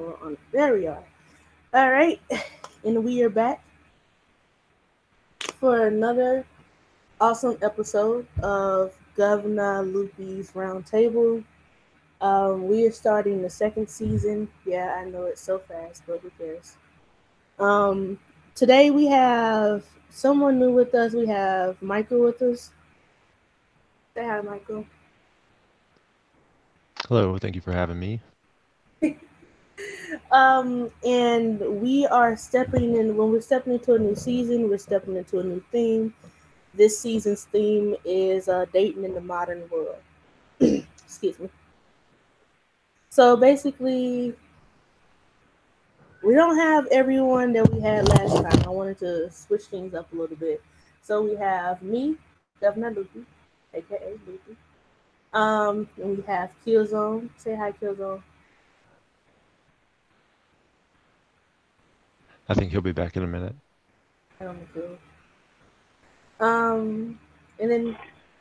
camera on. There we are. All right, and we are back for another awesome episode of Gov-Na LoOpy's Roundtable. We are starting the second season. Yeah, I know it's so fast, but who cares? Um, Today we have someone new with us. We have Michael with us. Say hi, Michael. Hello, thank you for having me. And we are stepping in. When we're stepping into a new season, we're stepping into a new theme. This season's theme is dating in the modern world. Excuse me. So basically, we don't have everyone that we had last time. I wanted to switch things up a little bit. So we have me, Governor Loopy, aka Loopy. And we have Killzone. Say hi, Killzone. I think he'll be back in a minute. I don't know. And then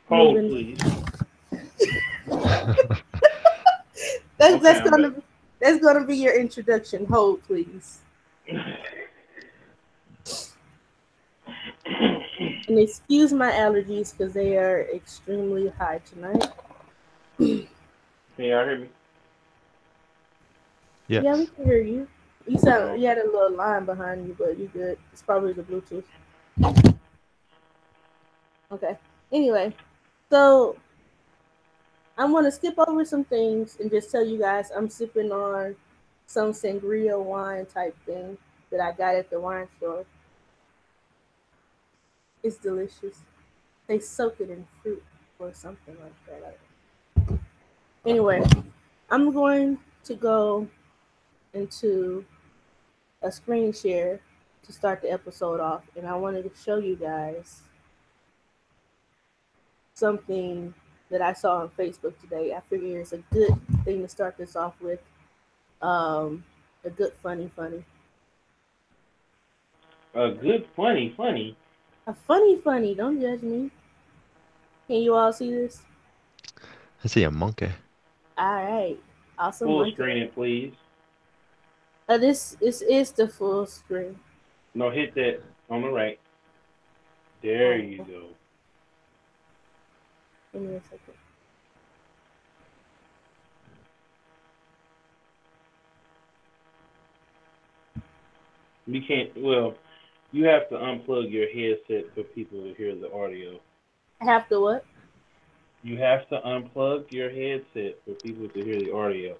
Hold, moving. please. That's Okay, that's I'm back. gonna that's gonna be your introduction. Hold, please. And excuse my allergies because they are extremely high tonight. Can y'all hear me? Yeah, we Yes. can hear you. You had a little line behind you, but you good. It's probably the Bluetooth. Okay. Anyway, so I'm gonna skip over some things and just tell you guys I'm sipping on some sangria wine type thing that I got at the wine store. It's delicious. They soak it in fruit or something like that. Anyway, I'm going to go into a screen share to start the episode off, and I wanted to show you guys something that I saw on Facebook today. I figure it's a good thing to start this off with. Um, a good funny. Good, funny. A funny. Don't judge me. Can you all see this? I see a monkey. All right, awesome Full monkey. screen it, please. This is the full screen. No, hit that on the right. There Oh, you go. give me a second. You can't. Well, you have to unplug your headset for people to hear the audio. I have to what? You have to unplug your headset for people to hear the audio.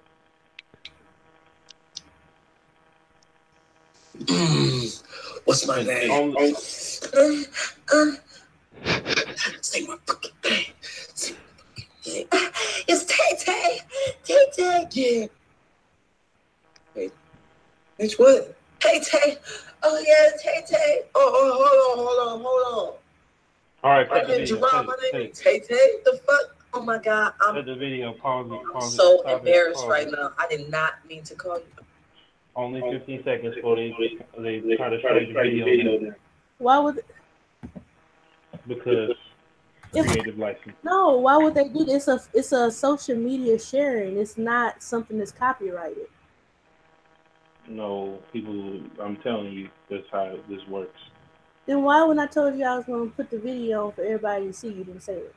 What's my name? On Say my fucking name. Say my fucking name. It's Tay Tay. Tay Tay. Yeah. Wait. Bitch, what? Tay Tay. Oh, yeah, Tay Tay. Hold on. all right, My cut the name's video. Jerron. My name is Tay Tay. The fuck? Oh, my God. Cut the video. Pause it. so Stop it. embarrassed Pause right it. now. I did not mean to call you. Only 15 seconds before they try to strike the video now Why would because if creative license. no? Why would they do this? It's a social media sharing. It's not something that's copyrighted. No, people. I'm telling you, that's how this works. Then why when I told you I was going to put the video on for everybody to see, you didn't say it?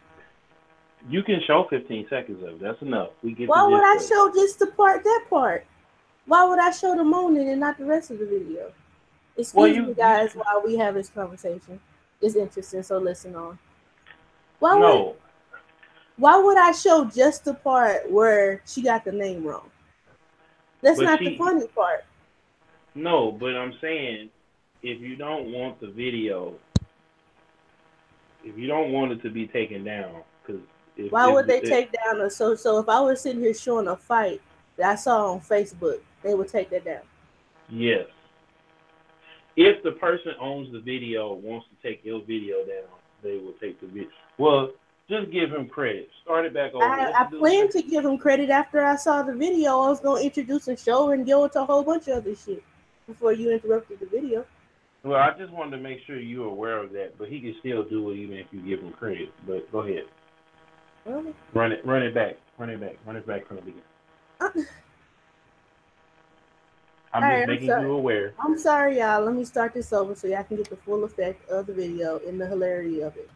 You can show 15 seconds of it. That's enough. We get the Why would gist I of it. show just that part? Why would I show the moaning and not the rest of the video? Well, Excuse me, you guys, while we have this conversation. It's interesting, so listen on. Why would no, why would I show just the part where she got the name wrong? That's but not the she funny part. no, but I'm saying if you don't want the video, if you don't want it to be taken down, because Why would they if take down a so if I was sitting here showing a fight that I saw on Facebook, they would take that down. yes, if the person owns the video wants to take your video down, they will take the video. Well, just give him credit. Start it back over. What's I the dude's name? planned to give him credit after I saw the video. I was gonna introduce a show and go into a whole bunch of other shit before you interrupted the video. Well, I just wanted to make sure you're aware of that, but he can still do it even if you give him credit. But go ahead, Well, run it back from the beginning. uh, I'm All just right, I'm making sorry. you aware. I'm sorry, y'all. Let me start this over so y'all can get the full effect of the video and the hilarity of it.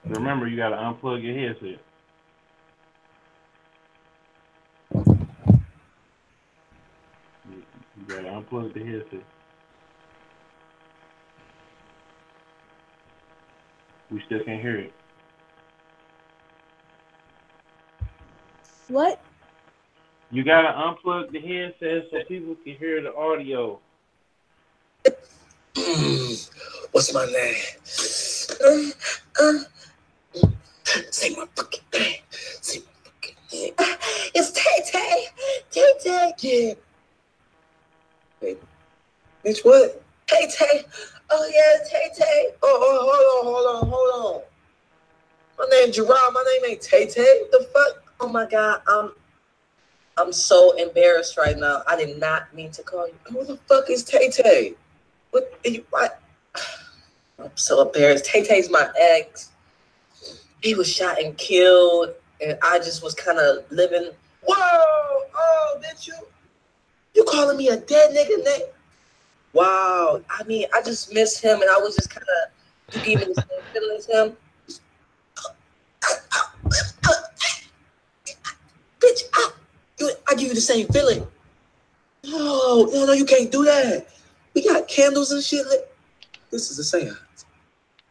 Remember, you gotta unplug your headset. You gotta unplug the headset. We still can't hear it. What? You gotta unplug the headset so people can hear the audio. What's my name? Say my fucking name. Say my fucking name. It's Tay-Tay. Tay-Tay. Yeah. Wait. Bitch, what? Tay-Tay. Oh, yeah, Tay-Tay. Oh, hold on. My name's Gerard. My name ain't Tay-Tay. The fuck? Oh, my God. I'm so embarrassed right now. I did not mean to call you. Who the fuck is Tay-Tay? What? I'm so embarrassed. Tay-Tay's my ex. He was shot and killed, and I just was kind of living. Whoa! Oh, bitch, you calling me a dead nigga, Nick? Wow. I mean, I just miss him, and I was just kind of, you gave me the same feeling as him. Bitch, I give you the same feeling. No, you can't do that. We got candles and shit. This is a seance.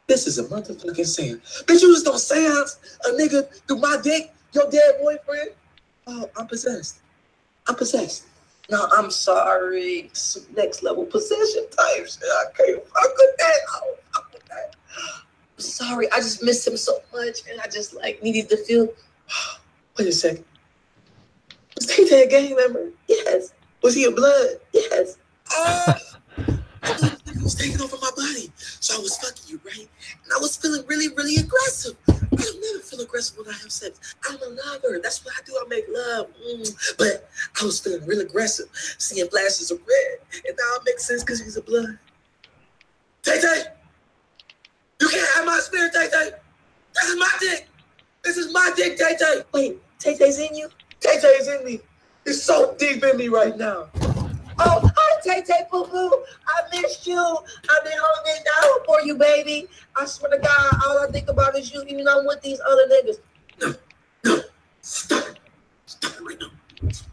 This is a motherfucking seance. Bitch, you just don't seance a nigga through my dick, your dead boyfriend. Oh, I'm possessed. No, I'm sorry. Some next level possession type shit. I can't fuck with that. I don't fuck with that. I'm sorry. I just miss him so much, and I just needed to feel. Wait a second. Was Tay-Tay a gang member? Yes. Was he a blood? Yes. He was taking over my body. So I was fucking you, right? And I was feeling really, really aggressive. I don't never feel aggressive when I have sex. I'm a lover. That's what I do. I make love. But I was feeling real aggressive, seeing flashes of red. And now it makes sense because he's a blood. Tay-Tay! You can't have my spirit, Tay-Tay! This is my dick! This is my dick, Tay-Tay! Wait, Tay-Tay's in you? Tay-Tay's in me. It's so deep in me right now. Oh, hi, Tay-Tay Poo-Poo. I missed you. I've been holding it down for you, baby. I swear to God, all I think about is you, even though I'm with these other niggas. No. Stop it. Stop it right now.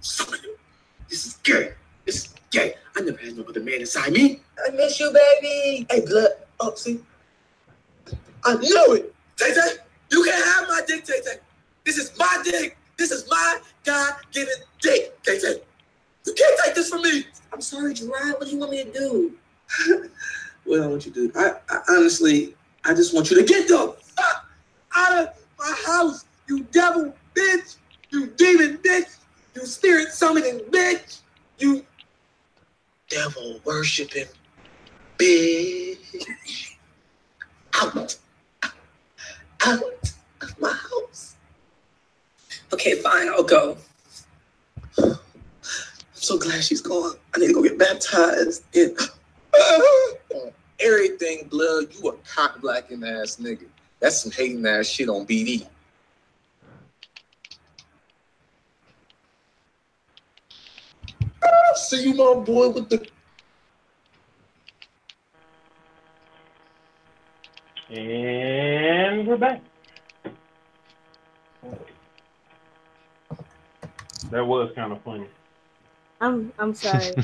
Stop it. This is gay. I never had no other man inside me. I miss you, baby. Hey, blood. Oh, see? I knew it. Tay-Tay, you can't have my dick, Tay-Tay. This is my dick. This is my God-given dick, Tay-Tay. You can't take this from me. I'm sorry, Gerard. What do you want me to do? What I want you to do? I honestly, I just want you to get the fuck out of my house, you devil bitch, you demon bitch, you spirit summoning bitch, you devil worshiping bitch. Out of my house. Okay, fine, I'll go. I'm so glad she's gone. I need to go get baptized. And Everything, blood, you a cock blacking ass nigga. That's some hating ass shit on BD. see you, my boy, with the. And we're back. That was kind of funny. I'm sorry.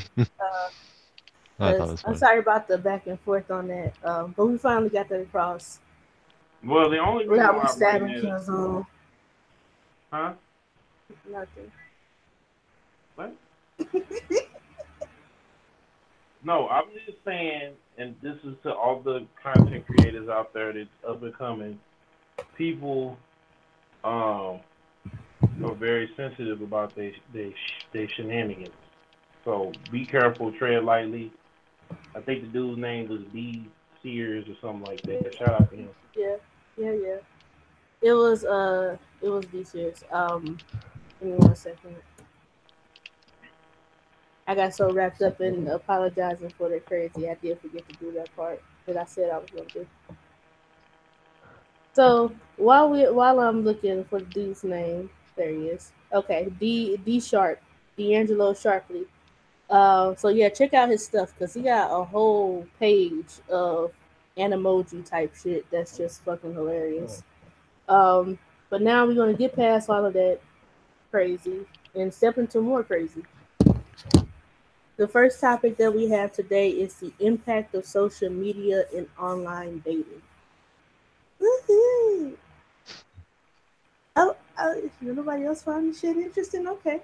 I thought it was I'm funny. sorry about the back and forth on that. But we finally got that across. Well, the only reason Without why me I stabbing bring that up, Killzone. huh? Nothing. What? No, I'm just saying, and this is to all the content creators out there that's up and coming. People are very sensitive about their shenanigans. So be careful, tread lightly. I think the dude's name was D Sears or something like that. Shout out to him. Yeah. It was these years. Give me 1 second. I got so wrapped up in apologizing for the crazy, I did forget to do that part that I said I was gonna do. So while I'm looking for the dude's name, there he is. Okay, D Sharp, D'Angelo Sharpley. So yeah, check out his stuff because he got a whole page of animoji type shit that's just fucking hilarious. Um, but now we're gonna get past all of that crazy and step into more crazy. The first topic that we have today is the impact of social media and online dating. Woohoo! Nobody else found this shit interesting? Okay.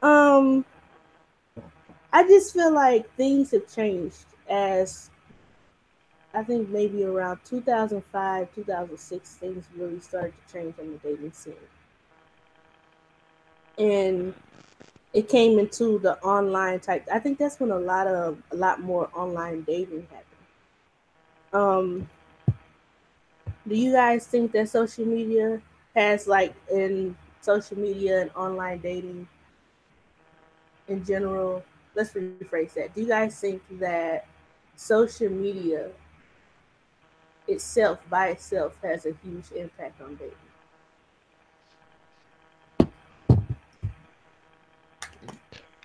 Um, I just feel like things have changed as I think maybe around 2005, 2006, things really started to change on the dating scene. And it came into the online type. I think that's when a lot more online dating happened. Um, do you guys think that social media has like in social media and online dating in general? Let's rephrase that. Do you guys think that social media itself by itself has a huge impact on dating?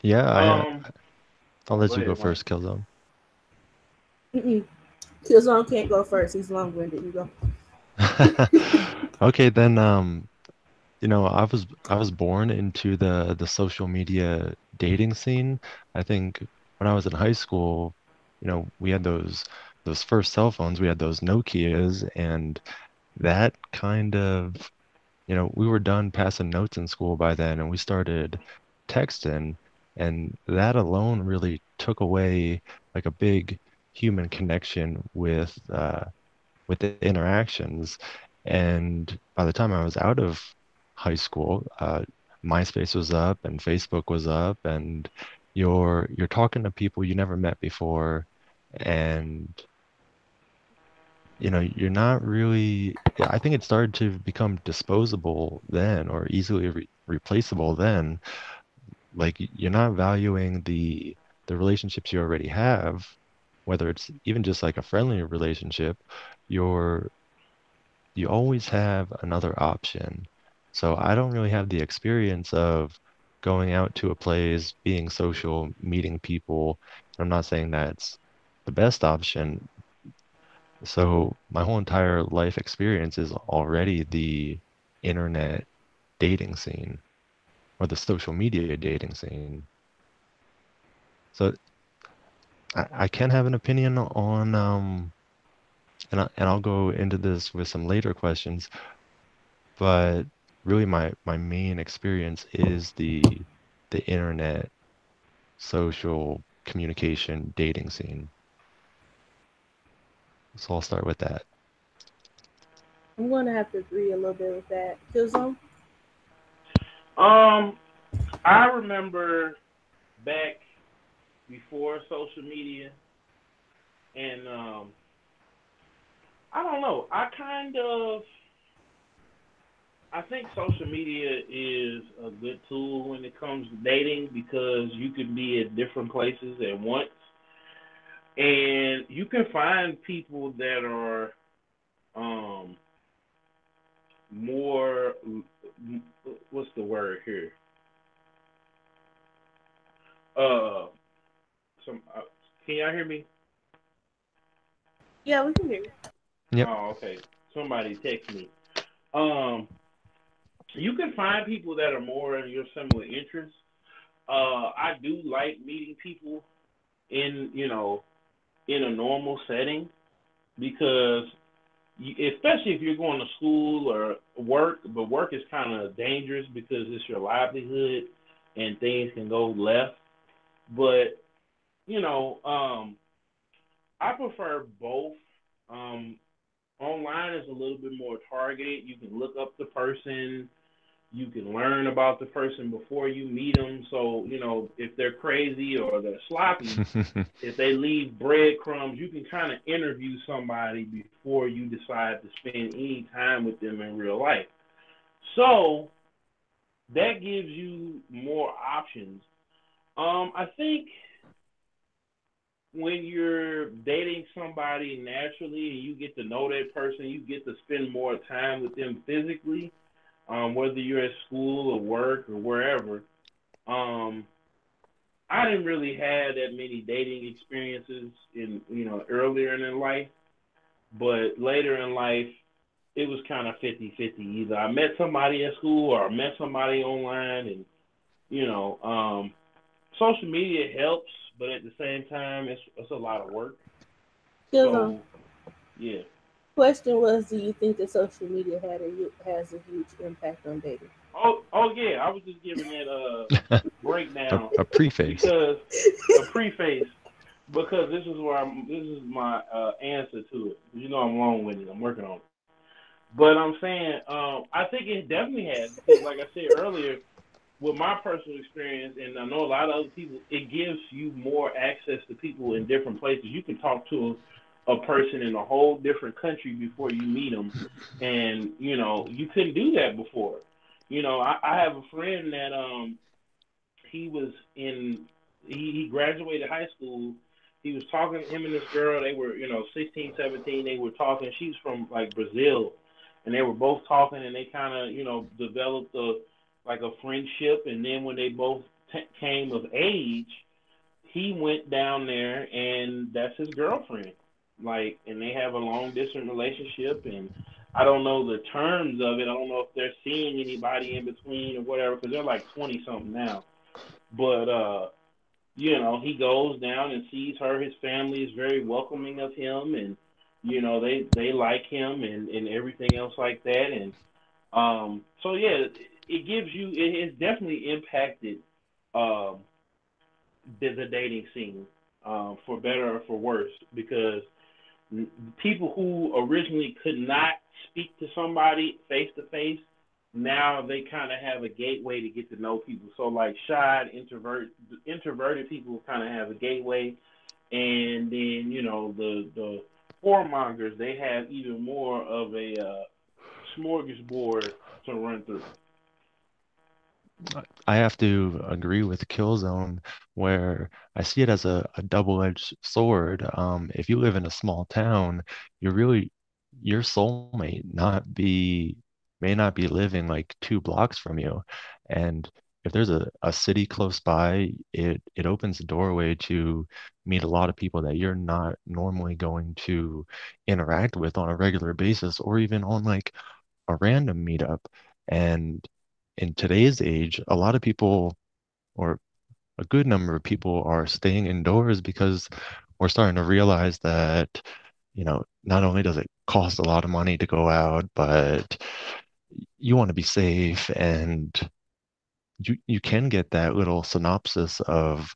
Yeah, Um, I'll let Go you go ahead, Wayne. first, Killzone. Mm-mm. Killzone can't go first. He's long winded. You go. Okay, then I was born into the social media dating scene. I think when I was in high school, we had those first cell phones, we had those Nokias, and that kind of, we were done passing notes in school by then, and we started texting, and that alone really took away like a big human connection with the interactions. And by the time I was out of high school, MySpace was up and Facebook was up, and you're talking to people you never met before, and you're not really. I think it started to become disposable then, or easily replaceable then. Like you're not valuing the relationships you already have, whether it's even just like a friendly relationship. You're you always have another option. So I don't really have the experience of going out to a place, being social, meeting people. I'm not saying that's the best option. So my whole entire life experience is already the internet dating scene or the social media dating scene. So I can have an opinion on and I'll go into this with some later questions, but really my main experience is the internet social communication dating scene. So I'll start with that. I'm going to have to agree a little bit with that. Killzone? Um, I remember back before social media, and I don't know. I think social media is a good tool when it comes to dating because you can be at different places at once, and you can find people that are um more what's the word here? Uh, some can y'all hear me? Yeah, we can hear you. Yep. Oh, okay. Somebody text me. Um, you can find people that are more in your similar interests. I do like meeting people in in a normal setting because especially if you're going to school or work, but work is kind of dangerous because it's your livelihood and things can go left. But you know, I prefer both. Um, Online is a little bit more targeted. You can look up the person. You can learn about the person before you meet them. So, if they're crazy or they're sloppy, if they leave breadcrumbs, you can kind of interview somebody before you decide to spend any time with them in real life. So, that gives you more options. I think when you're dating somebody naturally and you get to know that person, you get to spend more time with them physically, whether you're at school or work or wherever. Um, I didn't really have that many dating experiences in earlier in life, but later in life it was kind of 50-50. Either I met somebody at school or I met somebody online, and you know, social media helps, but at the same time, it's a lot of work. Killzone. So yeah. Question was, do you think that social media has a huge impact on dating? Oh yeah. I was just giving that a, breakdown a preface. because a preface because this is my answer to it. You know I'm long winded. I'm working on it. But I'm saying I think it definitely has because like I said earlier, with my personal experience, and I know a lot of other people, it gives you more access to people in different places. You can talk to a person in a whole different country before you meet them, and you couldn't do that before. I have a friend that he was in he graduated high school. He was talking him and this girl, they were 16, 17. They were talking. She's from like Brazil, and they were both talking, and they kind of developed a friendship. And then when they both came of age, he went down there, and that's his girlfriend. Like, and they have a long distance relationship, and I don't know the terms of it. I don't know if they're seeing anybody in between or whatever, because they're like 20 something now. But he goes down and sees her. His family is very welcoming of him, and they like him and everything else like that. And so yeah, it gives you. It has definitely impacted um, the dating scene, for better or for worse, because people who originally could not speak to somebody face to face, now they kind of have a gateway to get to know people. So like shy introverted people kind of have a gateway, and then the whoremongers, they have even more of a smorgasbord to run through. I have to agree with Killzone, where I see it as a double-edged sword. If you live in a small town, you're really your soulmate may not be living like 2 blocks from you. And if there's a city close by, it opens the doorway to meet a lot of people that you're not normally going to interact with on a regular basis, or even on like a random meetup. And in today's age, a lot of people, or a good number of people, are staying indoors because we're starting to realize that, not only does it cost a lot of money to go out, but you want to be safe, and you can get that little synopsis of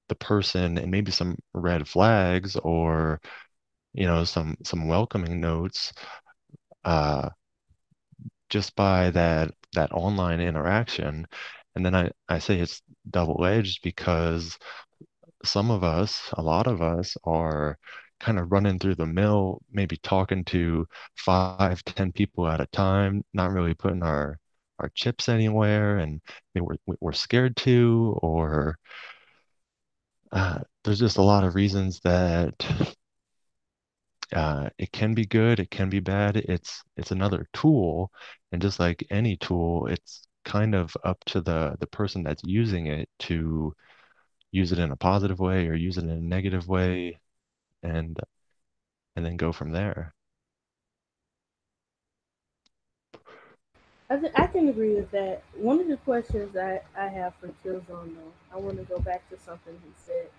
the person and maybe some red flags, or some welcoming notes, uh, just by that online interaction. And then I say it's double-edged because a lot of us are kind of running through the mill, maybe talking to 5, 10 people at a time, not really putting our chips anywhere, and maybe we're scared to, or there's just a lot of reasons that it can be good, it can be bad. It's another tool, and just like any tool, it's kind of up to the person that's using it to use it in a positive way or use it in a negative way, and and then go from there. I can agree with that. One of the questions I have for Killzone though, I want to go back to something he said.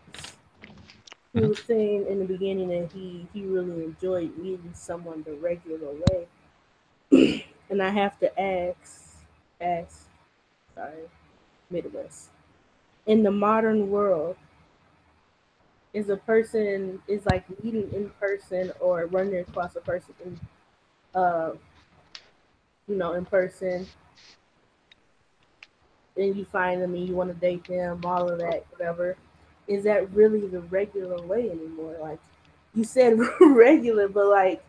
He Mhm. was saying in the beginning that he really enjoyed meeting someone the regular way, and I have to ask, sorry, Midwest. In the modern world, is like meeting in person or running across a person uh in person, and you find them and you want to date them, all of that, whatever. Is that really the regular way anymore? Like you said, regular, but like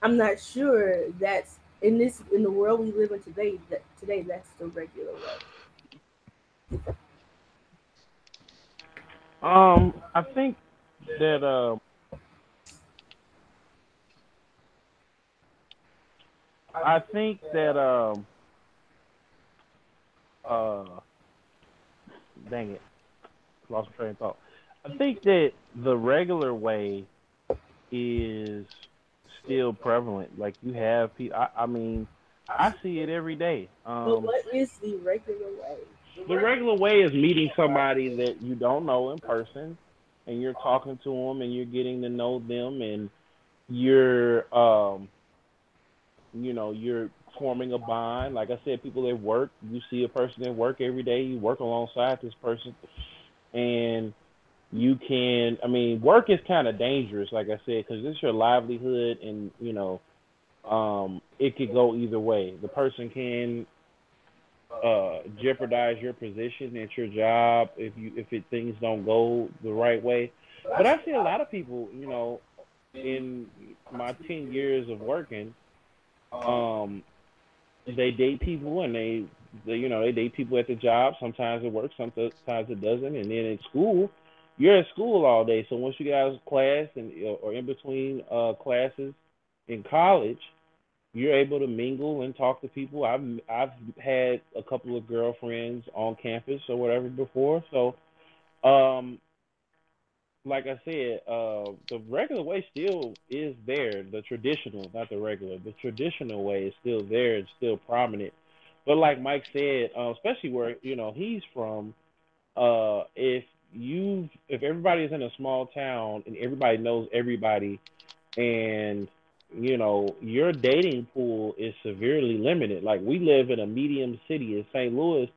I'm not sure that's in the world we live in today. That today that's the regular way. I think that I think that uh dang it, lost my train of thought. I think that the regular way is still prevalent. Like you have people. I mean, I see it every day. But what is the regular way? The regular way is meeting somebody that you don't know in person, and you're talking to them, and you're getting to know them, and you're you're forming a bond. Like I said, people at work, you see a person at work every day, you work alongside this person, and you can. I mean, work is kind of dangerous, like I said, because it's your livelihood, and it could go either way. The person can jeopardize your position at your job if things don't go the right way. But I see a lot of people, in my 10 years of working, um, they date people and they date people at the job. Sometimes it works, sometimes it doesn't. And then in school, you're at school all day. So once you get out of class and or in between classes in college, you're able to mingle and talk to people. I've had a couple of girlfriends on campus or whatever before. So um, like I said, the regular way still is there. The traditional, not the regular. The traditional way is still there. It's still prominent. But like Mike said, especially where he's from, if everybody is in a small town and everybody knows everybody, and your dating pool is severely limited. Like we live in a medium city in St. Louis.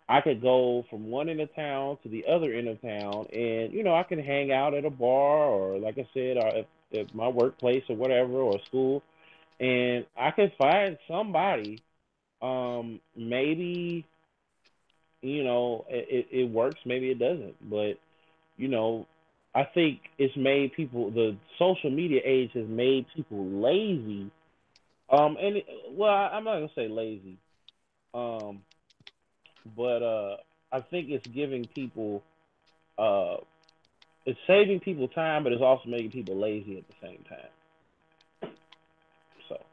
I could go from one end of town to the other end of town, and I can hang out at a bar or, like I said, or at my workplace or whatever or school, and I can find somebody. Maybe it works, maybe it doesn't, but you know, I think it's made people. The social media age has made people lazy. Well, I'm not gonna say lazy. Um, but I think it's giving people uh it's saving people time, but it's also making people lazy at the same time. So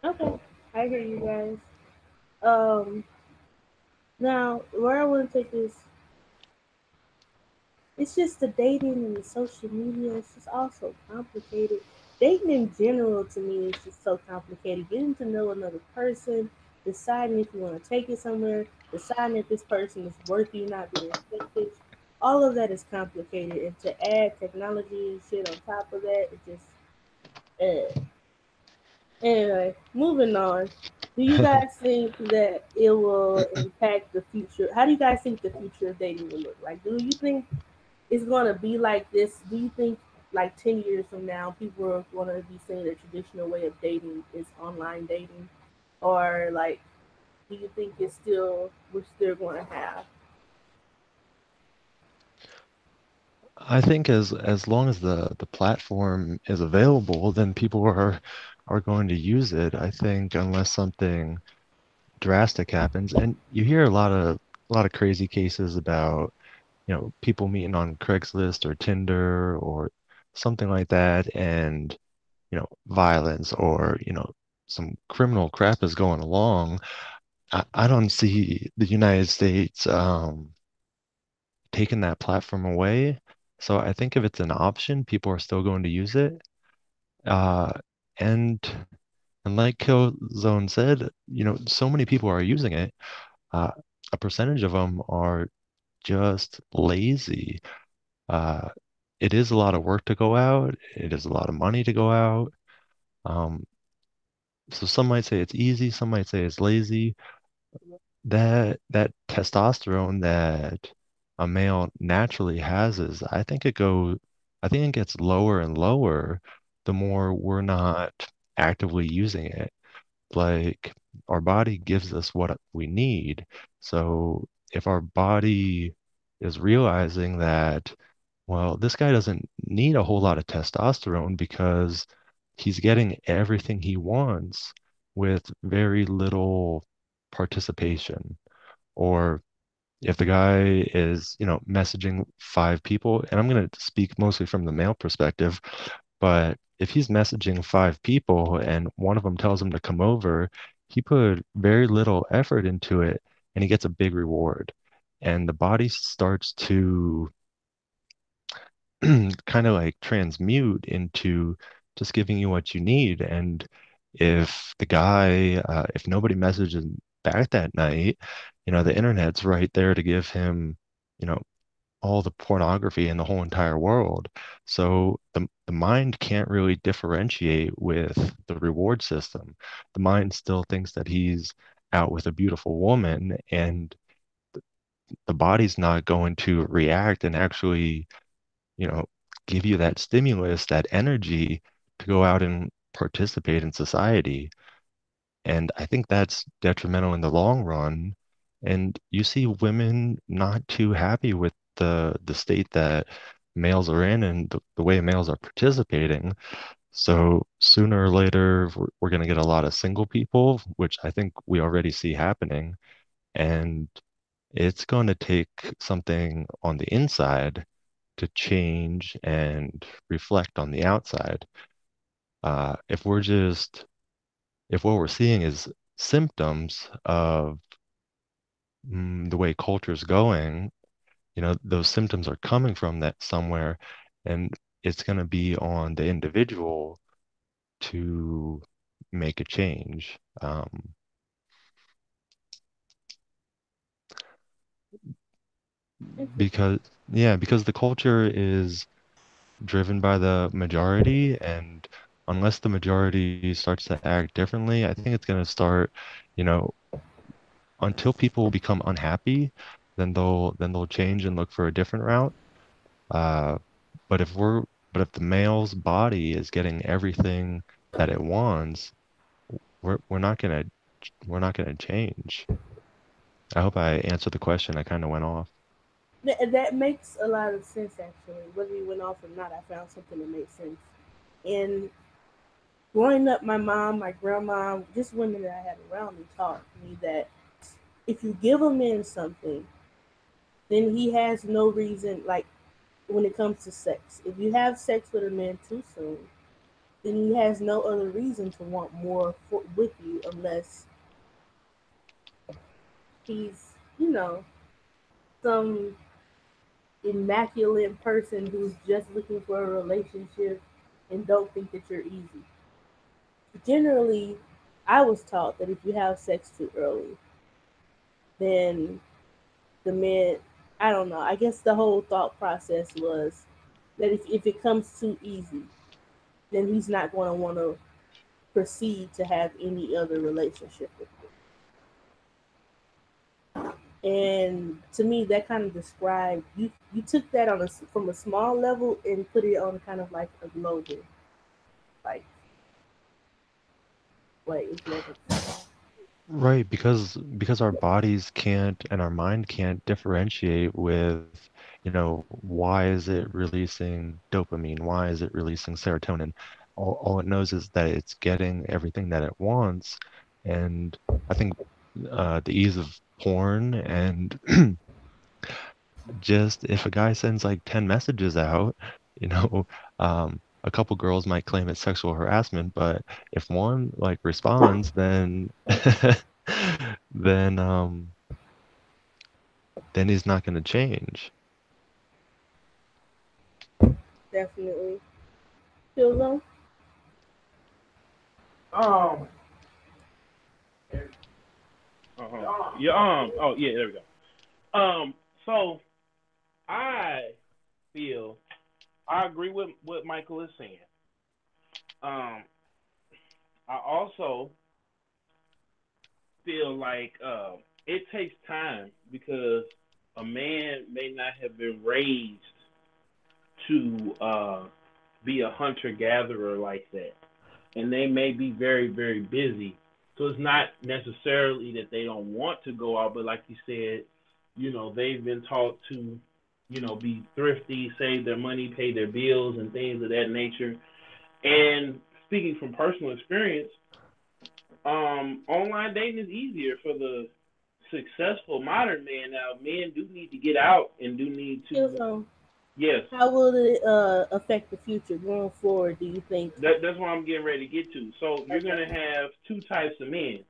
Okay, I hear you guys. Um, Now where I want to take this, it's just the dating and the social media. It's just all so complicated. Dating in general to me is just so complicated. Getting to know another person, deciding if you want to take it somewhere, deciding if this person is worth you not being selfish. All of that is complicated, and to add technology and shit on top of that, it just. Anyway, moving on. Do you guys think that it will impact the future? How do you guys think the future of dating will look like? Do you think it's going to be like this? Do you think like 10 years from now, people are going to be saying the traditional way of dating is online dating? Or like, do you think we're still going to have? I think as long as the platform is available, then people are going to use it. I think unless something drastic happens, and you hear a lot of crazy cases about, people meeting on Craigslist or Tinder or something like that, and violence or some criminal crap is going along. I don't see the United States taking that platform away. So I think if it's an option, people are still going to use it. Uh, and and like Killzone said, so many people are using it. Uh, a percentage of them are just lazy. Uh, it is a lot of work to go out. It is a lot of money to go out. Um, so some might say it's easy, some might say it's lazy. That testosterone that a male naturally has is, I think it gets lower and lower the more we're not actively using it. Like our body gives us what we need. So if our body is realizing that, well, this guy doesn't need a whole lot of testosterone because he's getting everything he wants with very little participation, or if the guy is, messaging 5 people, and I'm going to speak mostly from the male perspective, but if he's messaging 5 people and one of them tells him to come over, he put very little effort into it and he gets a big reward. And the body starts to kind of like transmute into just giving you what you need. And if nobody messages back that night, the internet's right there to give him, you know, all the pornography in the whole entire world. So the mind can't really differentiate with the reward system. The mind still thinks that he's out with a beautiful woman, and the body's not going to react and actually, you know, give you that stimulus, that energy to go out and participate in society. And I think that's detrimental in the long run. And you see women not too happy with the state that males are in and the way males are participating. So sooner or later, we're going to get a lot of single people, which I think we already see happening. And it's going to take something on the inside to change and reflect on the outside. If we're just if what we're seeing is symptoms of the way culture's going, those symptoms are coming from that somewhere, and it's going to be on the individual to make a change. Interesting. Because, yeah, because the culture is driven by the majority, and unless the majority starts to act differently, I think it's going to start, you know, until people become unhappy, then they'll change and look for a different route. Uh, but if we're but if the male's body is getting everything that it wants, we're not gonna change. I hope I answered the question. I kind of went off. That makes a lot of sense, actually. Whether you went off or not, I found something that makes sense. And growing up, my mom, my grandma, just women that I had around me taught me that if you give a man something, then he has no reason, like when it comes to sex. If you have sex with a man too soon, then he has no other reason to want more with you unless he's, some immaculate person who's just looking for a relationship and don't think that you're easy. Generally, I was taught that if you have sex too early, then the man, I don't know, I guess the whole thought process was that if it comes too easy, then he's not going to want to proceed to have any other relationship with you. And to me, that kind of described you took that on from a small level and put it on kind of like a global, like if you ever. Right, because our bodies can't and our mind can't differentiate with, why is it releasing dopamine? Why is it releasing serotonin? All it knows is that it's getting everything that it wants. And I think the ease of porn and just if a guy sends like 10 messages out, a couple girls might claim it's sexual harassment, but if one like responds, then then um then he's not going to change. Definitely. Feel though? Um. Yeah. Oh, yeah. There we go. So I feel I agree with what Michael is saying. Um. I also feel like it takes time because a man may not have been raised to be a hunter gatherer like that, and they may be very very busy. So it's not necessarily that they don't want to go out, but like you said, they've been taught to, be thrifty, save their money, pay their bills, and things of that nature. And speaking from personal experience, online dating is easier for the successful modern man now, men do need to get out and do need to, Killzone, yes, how will it affect the future going forward? Do you think? that's what I'm getting ready to get to. So you're Okay. gonna have two types of men,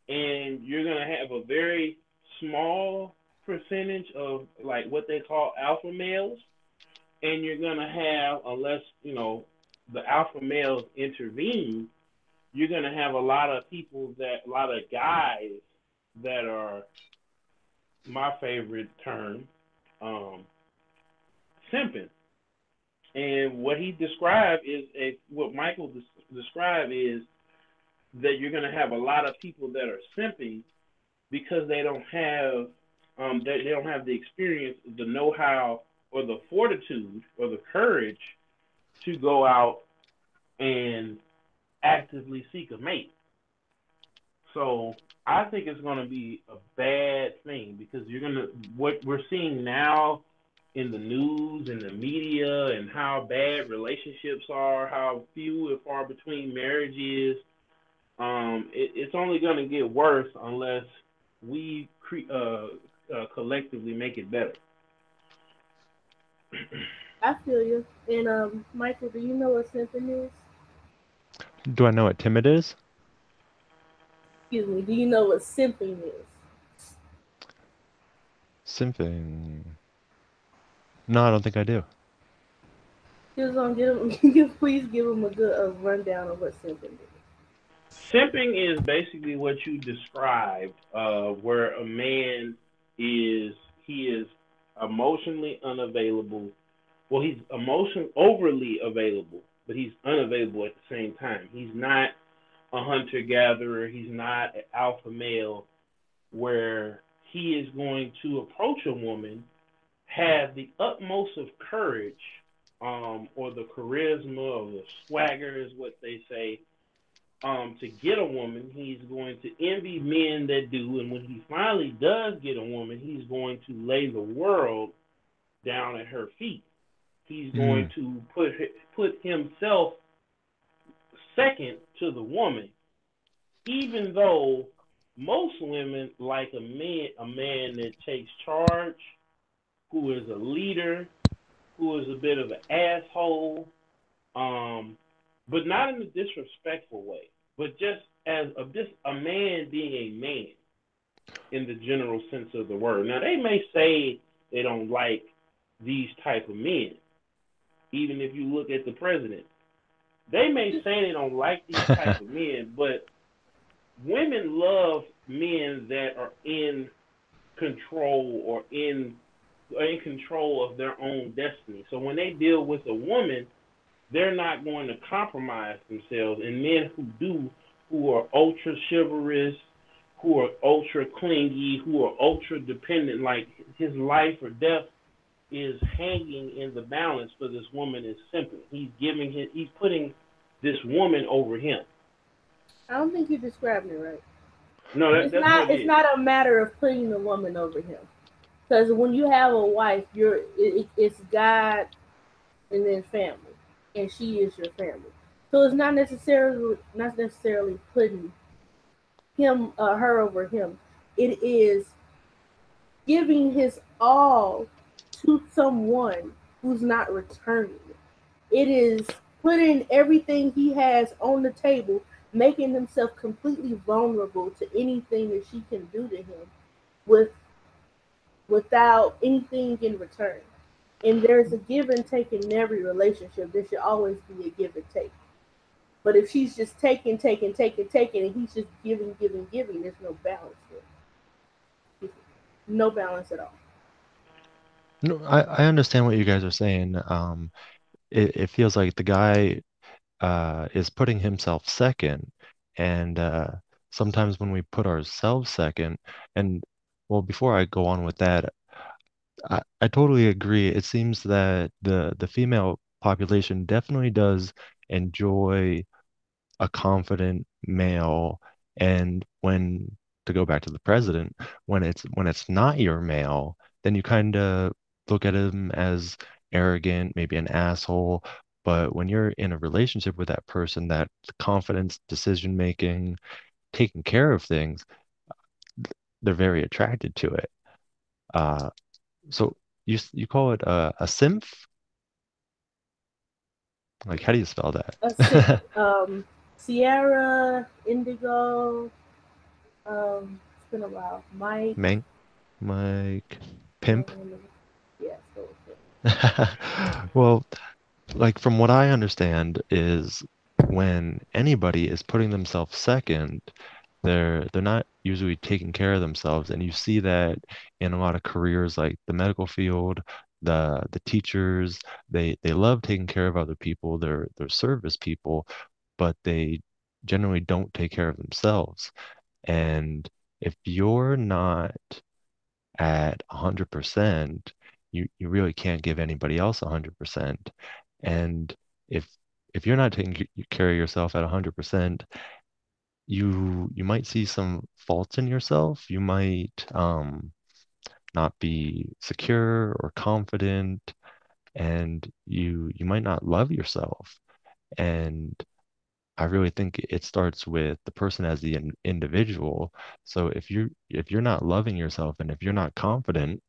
and you're gonna have a very small percentage of like what they call alpha males, and you're gonna have, unless the alpha males intervene, you're gonna have a lot of people, that a lot of guys that are, my favorite term, um, simping. And what he described is what Michael described is that you're going to have a lot of people that are simping because they don't have the experience, the know-how, or the fortitude, or the courage to go out and actively seek a mate. So I think it's going to be a bad thing, because you're going to, what we're seeing now in the news and the media, and how bad relationships are, how few and far between marriage is. It's only going to get worse unless we collectively make it better. I feel you. And Michael, do you know what simping is? Do I know what timid is? Excuse me. Do you know what simping is? Simping. No, I don't think I do. Killzone, please give him a good rundown of what simping is. Simping is basically what you described, where a man is he is emotionally unavailable. Well, he's emotion overly available, but he's unavailable at the same time. He's not a hunter gatherer. He's not an alpha male, where he is going to approach a woman, have the utmost of courage, or the charisma, or the swagger is what they say, to get a woman. He's going to envy men that do, and when he finally does get a woman, he's going to lay the world down at her feet. He's going Mm. to put himself second to the woman, even though most women like a man that takes charge, who is a leader, who is a bit of an asshole, um, but not in a disrespectful way, but just a man being a man in the general sense of the word. Now they may say they don't like these type of men, even if you look at the president. They may say they don't like these type of men, but women love men that are in control, or in control of their own destiny. So when they deal with a woman, they're not going to compromise themselves. And men who do, who are ultra chivalrous, who are ultra clingy, who are ultra dependent, like his life or death is hanging in the balance for this woman, is simple. He's putting this woman over him. I don't think you're describing it right. No, It's that's what not. it It's is. not a matter of putting the woman over him. Because when you have a wife, it's God and then family, and she is your family. So it's not necessarily putting him her over him. It is giving his all to someone who's not returning. It is putting everything he has on the table, making himself completely vulnerable to anything that she can do to him with without anything in return. And there's a give and take in every relationship. There should always be a give and take. But if she's just taking, taking, taking, taking, and he's just giving, giving, giving, there's no balance there. No balance at all. No, I understand what you guys are saying. It feels like the guy is putting himself second, and sometimes when we put ourselves second, and well, before I go on with that, I totally agree. It seems that the female population definitely does enjoy a confident male, and when to go back to the president, when it's not your male, then you kind of look at him as arrogant, maybe an asshole. But when you're in a relationship with that person, that confidence, decision making, taking care of things, they're very attracted to it. Uh, so you call it a symph? Like, how do you spell A simp, that? Sierra, Indigo. It's been a while. Mike. Mank, Mike, Yeah, pimp. yeah, so okay. Well, like from what I understand is when anybody is putting themselves second, they're not usually taking care of themselves, and you see that in a lot of careers like the medical field, the teachers, they love taking care of other people, they're service people, but they generally don't take care of themselves. And if you're not at 100%, you really can't give anybody else 100%. And if if you're not taking care of yourself at 100%, you might see some faults in yourself. You might not be secure or confident, and you might not love yourself. And I really think it starts with the person as the individual. So if you're not loving yourself and if you're not confident,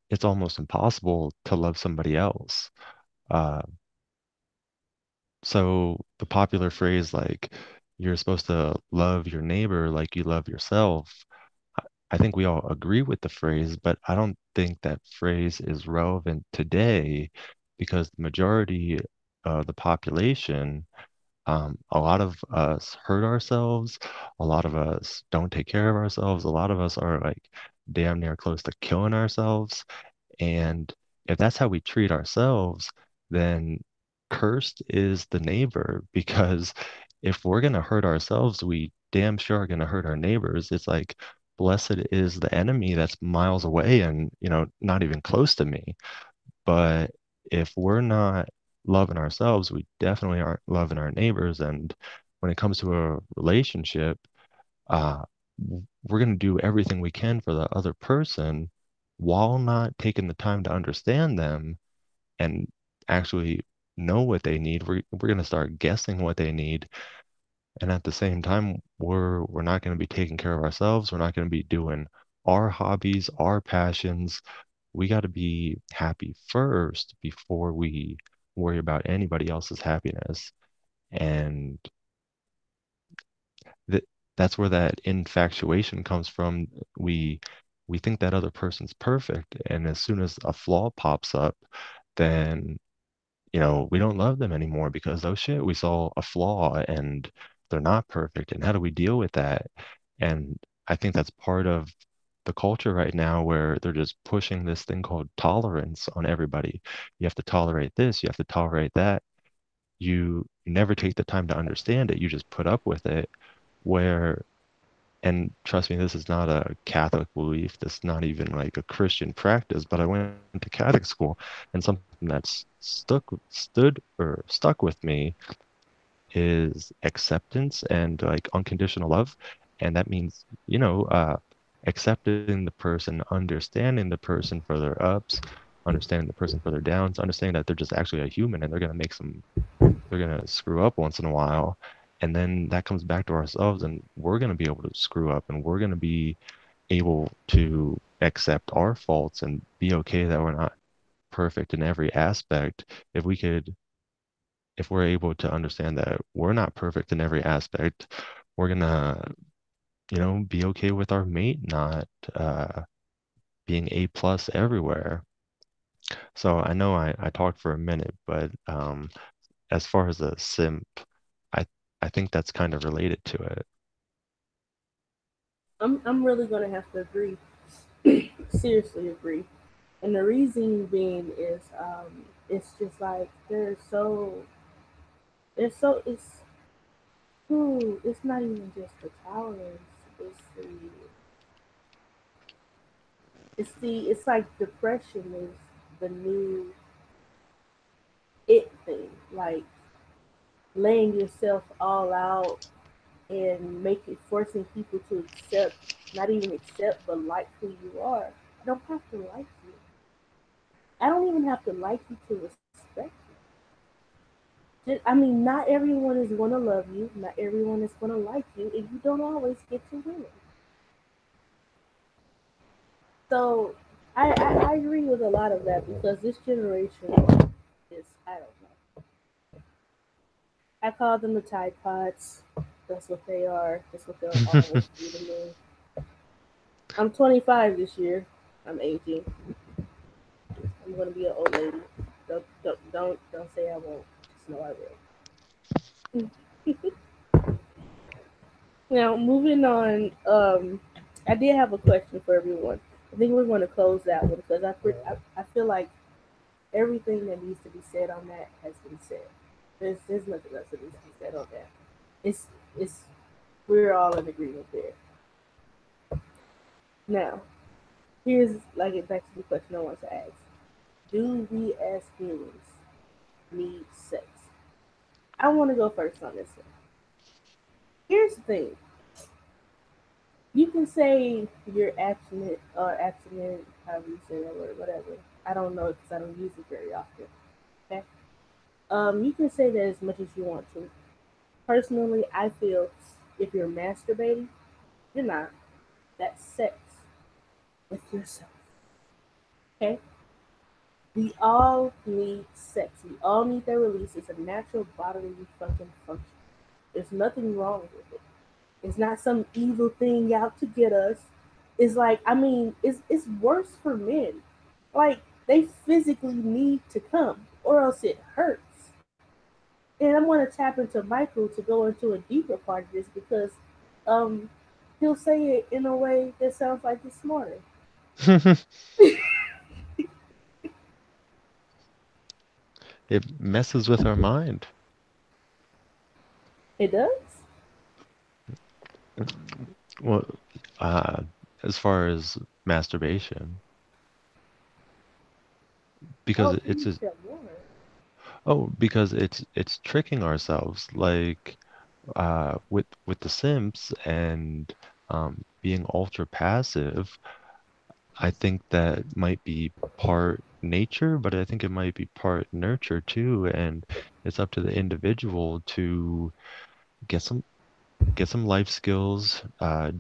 it's almost impossible to love somebody else. Uh, so the popular phrase like you're supposed to love your neighbor like you love yourself, I think we all agree with the phrase, but I don't think that phrase is relevant today because the majority of the population, a lot of us hurt ourselves, a lot of us don't take care of ourselves, a lot of us are like damn near close to killing ourselves. And if that's how we treat ourselves, then cursed is the neighbor because if we're going to hurt ourselves, we damn sure are going to hurt our neighbors. It's like blessed is the enemy that's miles away and, not even close to me. But if we're not loving ourselves, we definitely aren't loving our neighbors. And when it comes to a relationship, uh, we're going to do everything we can for the other person while not taking the time to understand them and actually know what they need. We're going to start guessing what they need. And at the same time, we're not going to be taking care of ourselves. We're not going to be doing our hobbies, our passions. We got to be happy first before we worry about anybody else's happiness. And that that's where that infatuation comes from. We we think that other person's perfect, and as soon as a flaw pops up, then we don't love them anymore because oh shit, we saw a flaw and they're not perfect. And how do we deal with that? And I think that's part of the culture right now where they're just pushing this thing called tolerance on everybody. You have to tolerate this, you have to tolerate that. You never take the time to understand it. You just put up with it where and trust me, this is not a Catholic belief. This is not even like a Christian practice, but I went to Catholic school and something that's stuck with me is acceptance and like unconditional love. And that means, accepting the person, understanding the person for their ups, understanding the person for their downs, understanding that they're just actually a human and they're going to screw up once in a while. And then that comes back to ourselves, and we're going to be able to screw up, and we're going to be able to accept our faults and be okay that we're not perfect in every aspect. If we're able to understand that we're not perfect in every aspect, we're going to, be okay with our mate not uh, being A plus everywhere. So I know I talked for a minute, but as far as a simp, I I think that's kind of related to it. I'm really gonna have to agree. Seriously agree. And the reason being is it's just like it's it's not even just the tolerance. It's the it's like depression is the new it thing. Like laying yourself all out and making forcing people to accept, not even accept, but like who you are. I don't have to like you. I don't even have to like you to respect you. I mean, not everyone is going to love you. Not everyone is going to like you, and you don't always get to win. So I agree with a lot of that because this generation is, I don't know. I call them the Tide Pods. That's what they are. That's what they'll always be to me. I'm 25 this year. I'm aging. I'm gonna be an old lady. Don't say I won't. Just know I will. Now moving on. I did have a question for everyone. I think we're going to close that one because I feel like everything that needs to be said on that has been said. There's nothing else that needs to be said on that. It's we're all in agreement there. Now, here's like it back to the question I want to ask. Do we as humans need sex? I want to go first on this one. Here's the thing. You can say you're abstinent or abstinent, however you say that word, whatever. I don't know because I don't use it very often. Okay. You can say that as much as you want to. Personally, I feel if you're masturbating, you're not. That's sex with yourself. Okay? We all need sex. We all need that release. It's a natural bodily fucking function. There's nothing wrong with it. It's not some evil thing out to get us. It's like, I mean, it's worse for men. Like they physically need to come, or else it hurts. And I'm going to tap into Michael to go into a deeper part of this because um, he'll say it in a way that sounds like it's smarter. It messes with our mind. It does. Well, uh, as far as masturbation, because Oh, it's please a, tell more. because it's tricking ourselves. Like with the simps and being ultra passive, I think that might be part nature, but I think it might be part nurture too. And it's up to the individual to get some get some life skills,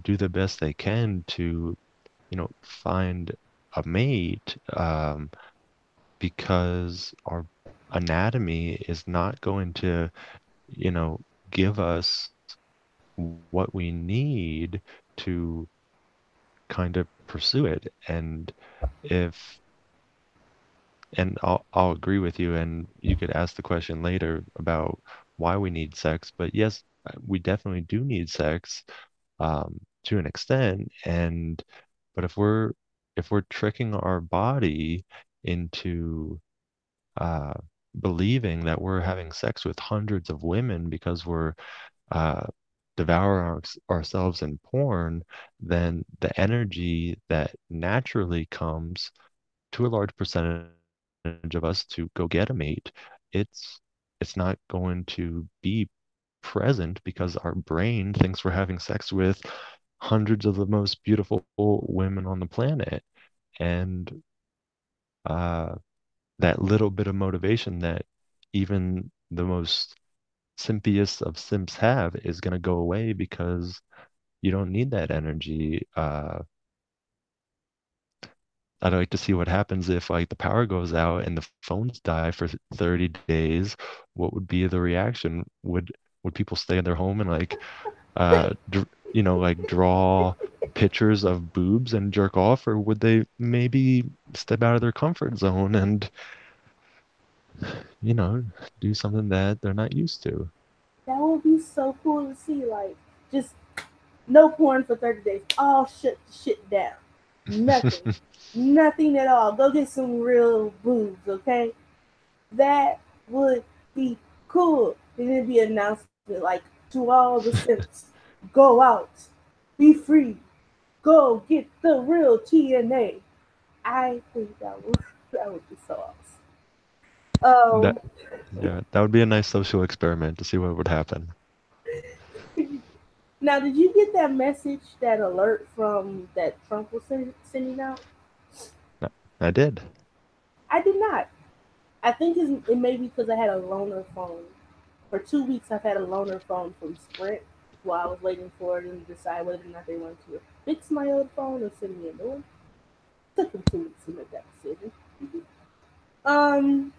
do the best they can to, find a mate, because our anatomy is not going to, give us what we need to kind of pursue it. And if and I'll agree with you, and you could ask the question later about why we need sex, but yes, we definitely do need sex, to an extent. And but if we're tricking our body into uh, believing that we're having sex with hundreds of women because we're uh, devouring ourselves in porn, then the energy that naturally comes to a large percentage of us to go get a mate, it's not going to be present because our brain thinks we're having sex with hundreds of the most beautiful women on the planet. And uh, that little bit of motivation that even the most simpiest of simps have is going to go away because you don't need that energy. I'd like to see what happens if like the power goes out and the phones die for 30 days. What would be the reaction? Would people stay in their home and like like draw pictures of boobs and jerk off, or would they maybe step out of their comfort zone and you know do something that they're not used to? That would be so cool to see. Like, just no porn for 30 days. All shut the shit down. Nothing. Nothing at all. Go get some real boobs, okay? That would be cool. And it'd be an announcement like to all the simps, go out, be free, go get the real TNA. I think that would be so That awesome. yeah, that would be a nice social experiment to see what would happen. Now, did you get that message, that alert from that Trump was sending out? I I did. I did not. I think it may be because I had a loaner phone. For 2 weeks, I've had a loaner phone from Sprint while I was waiting for them to decide whether or not they wanted to fix my old phone or send me a new one. Took them 2 weeks to make that decision. Um.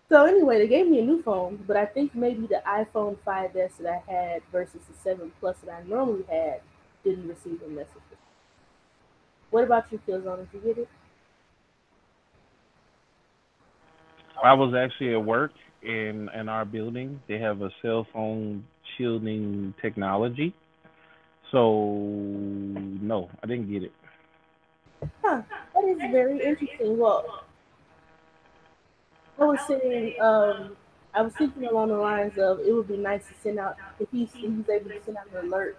So anyway, they gave me a new phone, but I think maybe the iPhone 5S that I had versus the 7 Plus that I normally had didn't receive a message. What about you, Killzone? Did you get it? I was actually at work in our building. They have a cell phone shielding technology. So no, I didn't get it. Huh. That is very interesting. Well, I was saying, I was thinking along the lines of it would be nice to send out if he's able to send out an alert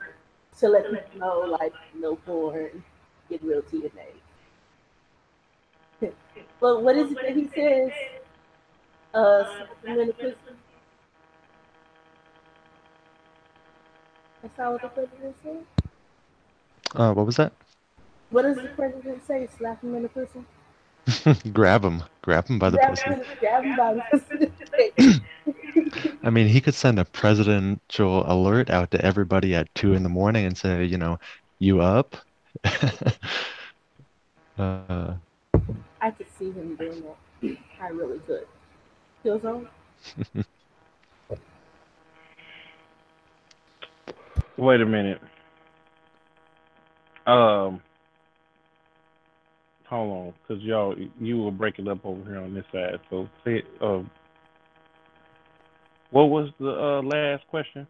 to let people know like no porn, get real TNA. But what is it that he says? Slap him in the pussy. That's not what the president said. What was that? What does the president say? Slap him in the pussy. Grab him by the pussy. Grab him by the pussy. I mean, he could send a presidential alert out to everybody at 2 in the morning and say, you up? uh, I could see him doing that. I really could. Kill zone. Wait a minute. Um, Hold on, cause y'all you were breaking up over here on this side. So say, what was the last question?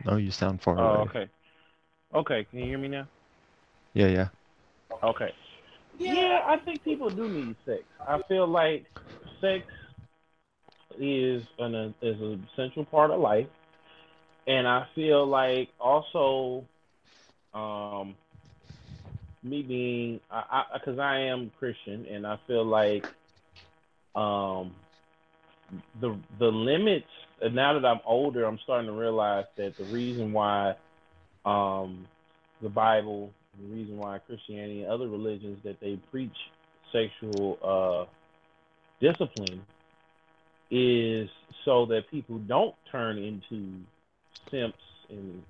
oh, you sound far Oh, away. okay. Okay, can you hear me now? Yeah, yeah. Okay. Yeah, I think people do need sex. I feel like sex is an essential part of life, and I feel like also um me being because I am Christian, and I feel like um the limits. Now that I'm older, I'm starting to realize that the reason why um the Bible, the reason why Christianity and other religions that they preach sexual discipline is so that people don't turn into simps and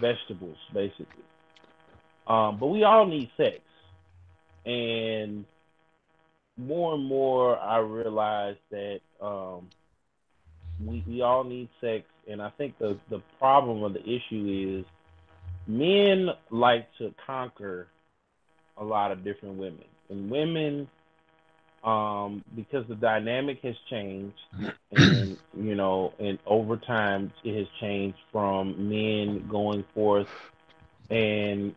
vegetables, basically. But we all need sex, and more and more I realize that we all need sex, and I think the problem or the issue is men like to conquer a lot of different women, and women because the dynamic has changed, and and over time it has changed from men going forth and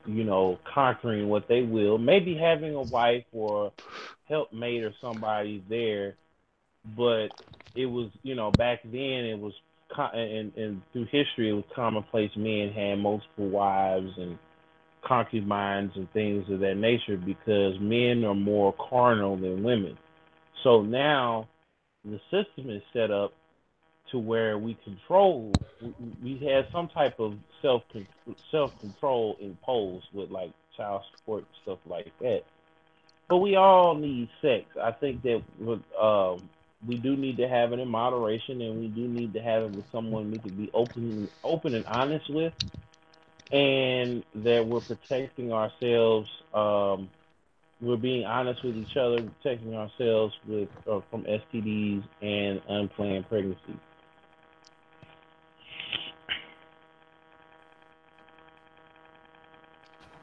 conquering what they will, maybe having a wife or helpmate or somebody there, but it was back then it was and through history it was commonplace men had multiple wives and concubines and things of that nature because men are more carnal than women. So now the system is set up to where we control. We have some type of self control imposed with like child support and stuff like that. But we all need sex. I think that we do need to have it in moderation, and we do need to have it with someone we can be open and honest with, and that we're protecting ourselves. We're being honest with each other, protecting ourselves with from STDs and unplanned pregnancy.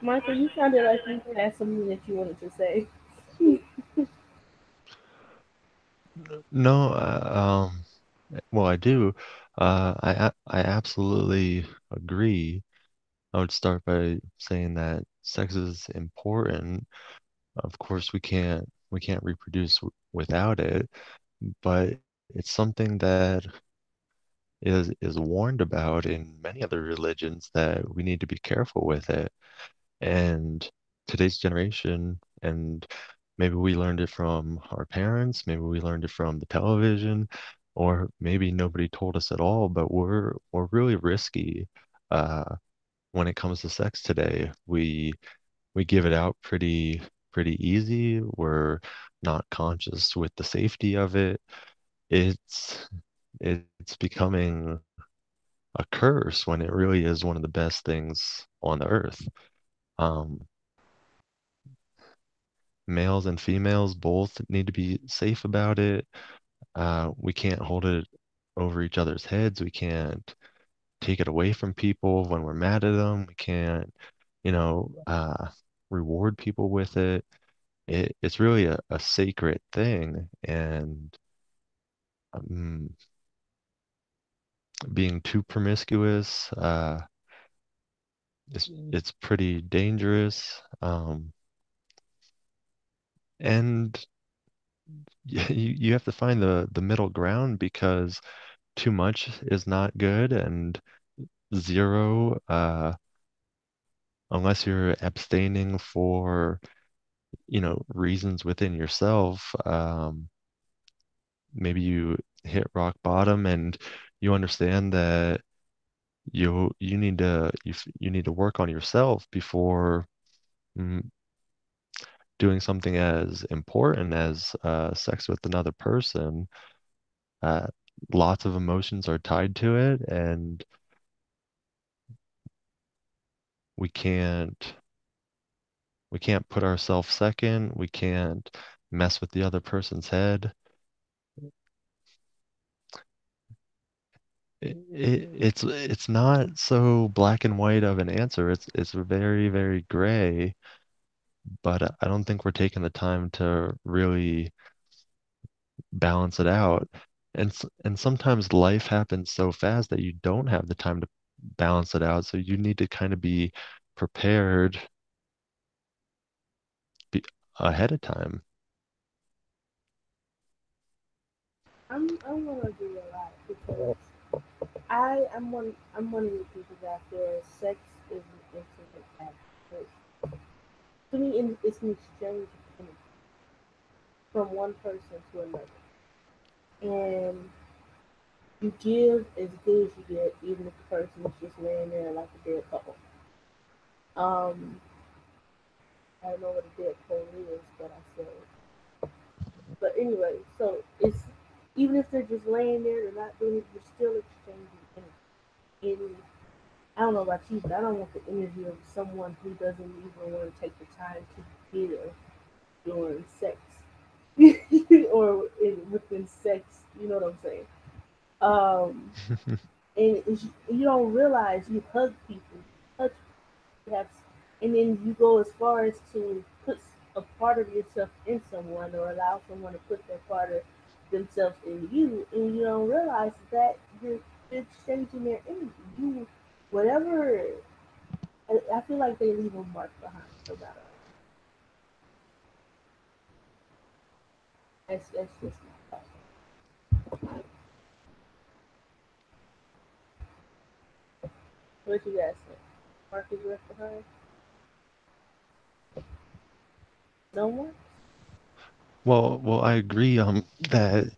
Michael, you sounded like you had something that you wanted to say. No, well, I do. I absolutely agree. I would start by saying that sex is important. Of course, we can't reproduce without it, but it's something that is warned about in many other religions that we need to be careful with it. And today's generation, and maybe we learned it from our parents, maybe we learned it from the television, or maybe nobody told us at all, but we're really risky uh, when it comes to sex today. We give it out pretty easy. We're not conscious with the safety of it. It's it's becoming a curse when it really is one of the best things on the earth. Um, Males and females both need to be safe about it. We can't hold it over each other's heads. We can't take it away from people when we're mad at them. We can't, you know, reward people with it. It's really a sacred thing, and um, being too promiscuous, it's pretty dangerous. And you have to find the middle ground because too much is not good, and zero, unless you're abstaining for, reasons within yourself, maybe you hit rock bottom and you understand that you need to work on yourself before mm, doing something as important as sex with another person. Uh, Lots of emotions are tied to it, and we can't we can't put ourselves second. We can't mess with the other person's head. It's not so black and white of an answer. It's very, very gray, but I don't think we're taking the time to really balance it out. And sometimes life happens so fast that you don't have the time to balance it out. So you need to kind of be prepared be, ahead of time. I'm gonna do a lot because I'm one of the people that feels sex is an intimate act. But to me, it's an exchange of energy from one person to another, and you give as good as you get, even if the person is just laying there like a dead couple. Um, I don't know what a dead pole is, but I said. But anyway, so it's even if they're just laying there, they're not doing it. You're still exchanging energy. And I don't know about you, but I don't want the energy of someone who doesn't even want to take the time to give during sex or within sex. You know what I'm saying? Um, and you don't realize you hug people, touch perhaps, and then you go as far as to put a part of yourself in someone or allow someone to put that part of themselves in you, and you don't realize that you're exchanging their energy. You, whatever, I feel like they leave a mark behind no matter what. That's just my thought. What you guys think? Mark is left behind? No more? Well, I agree that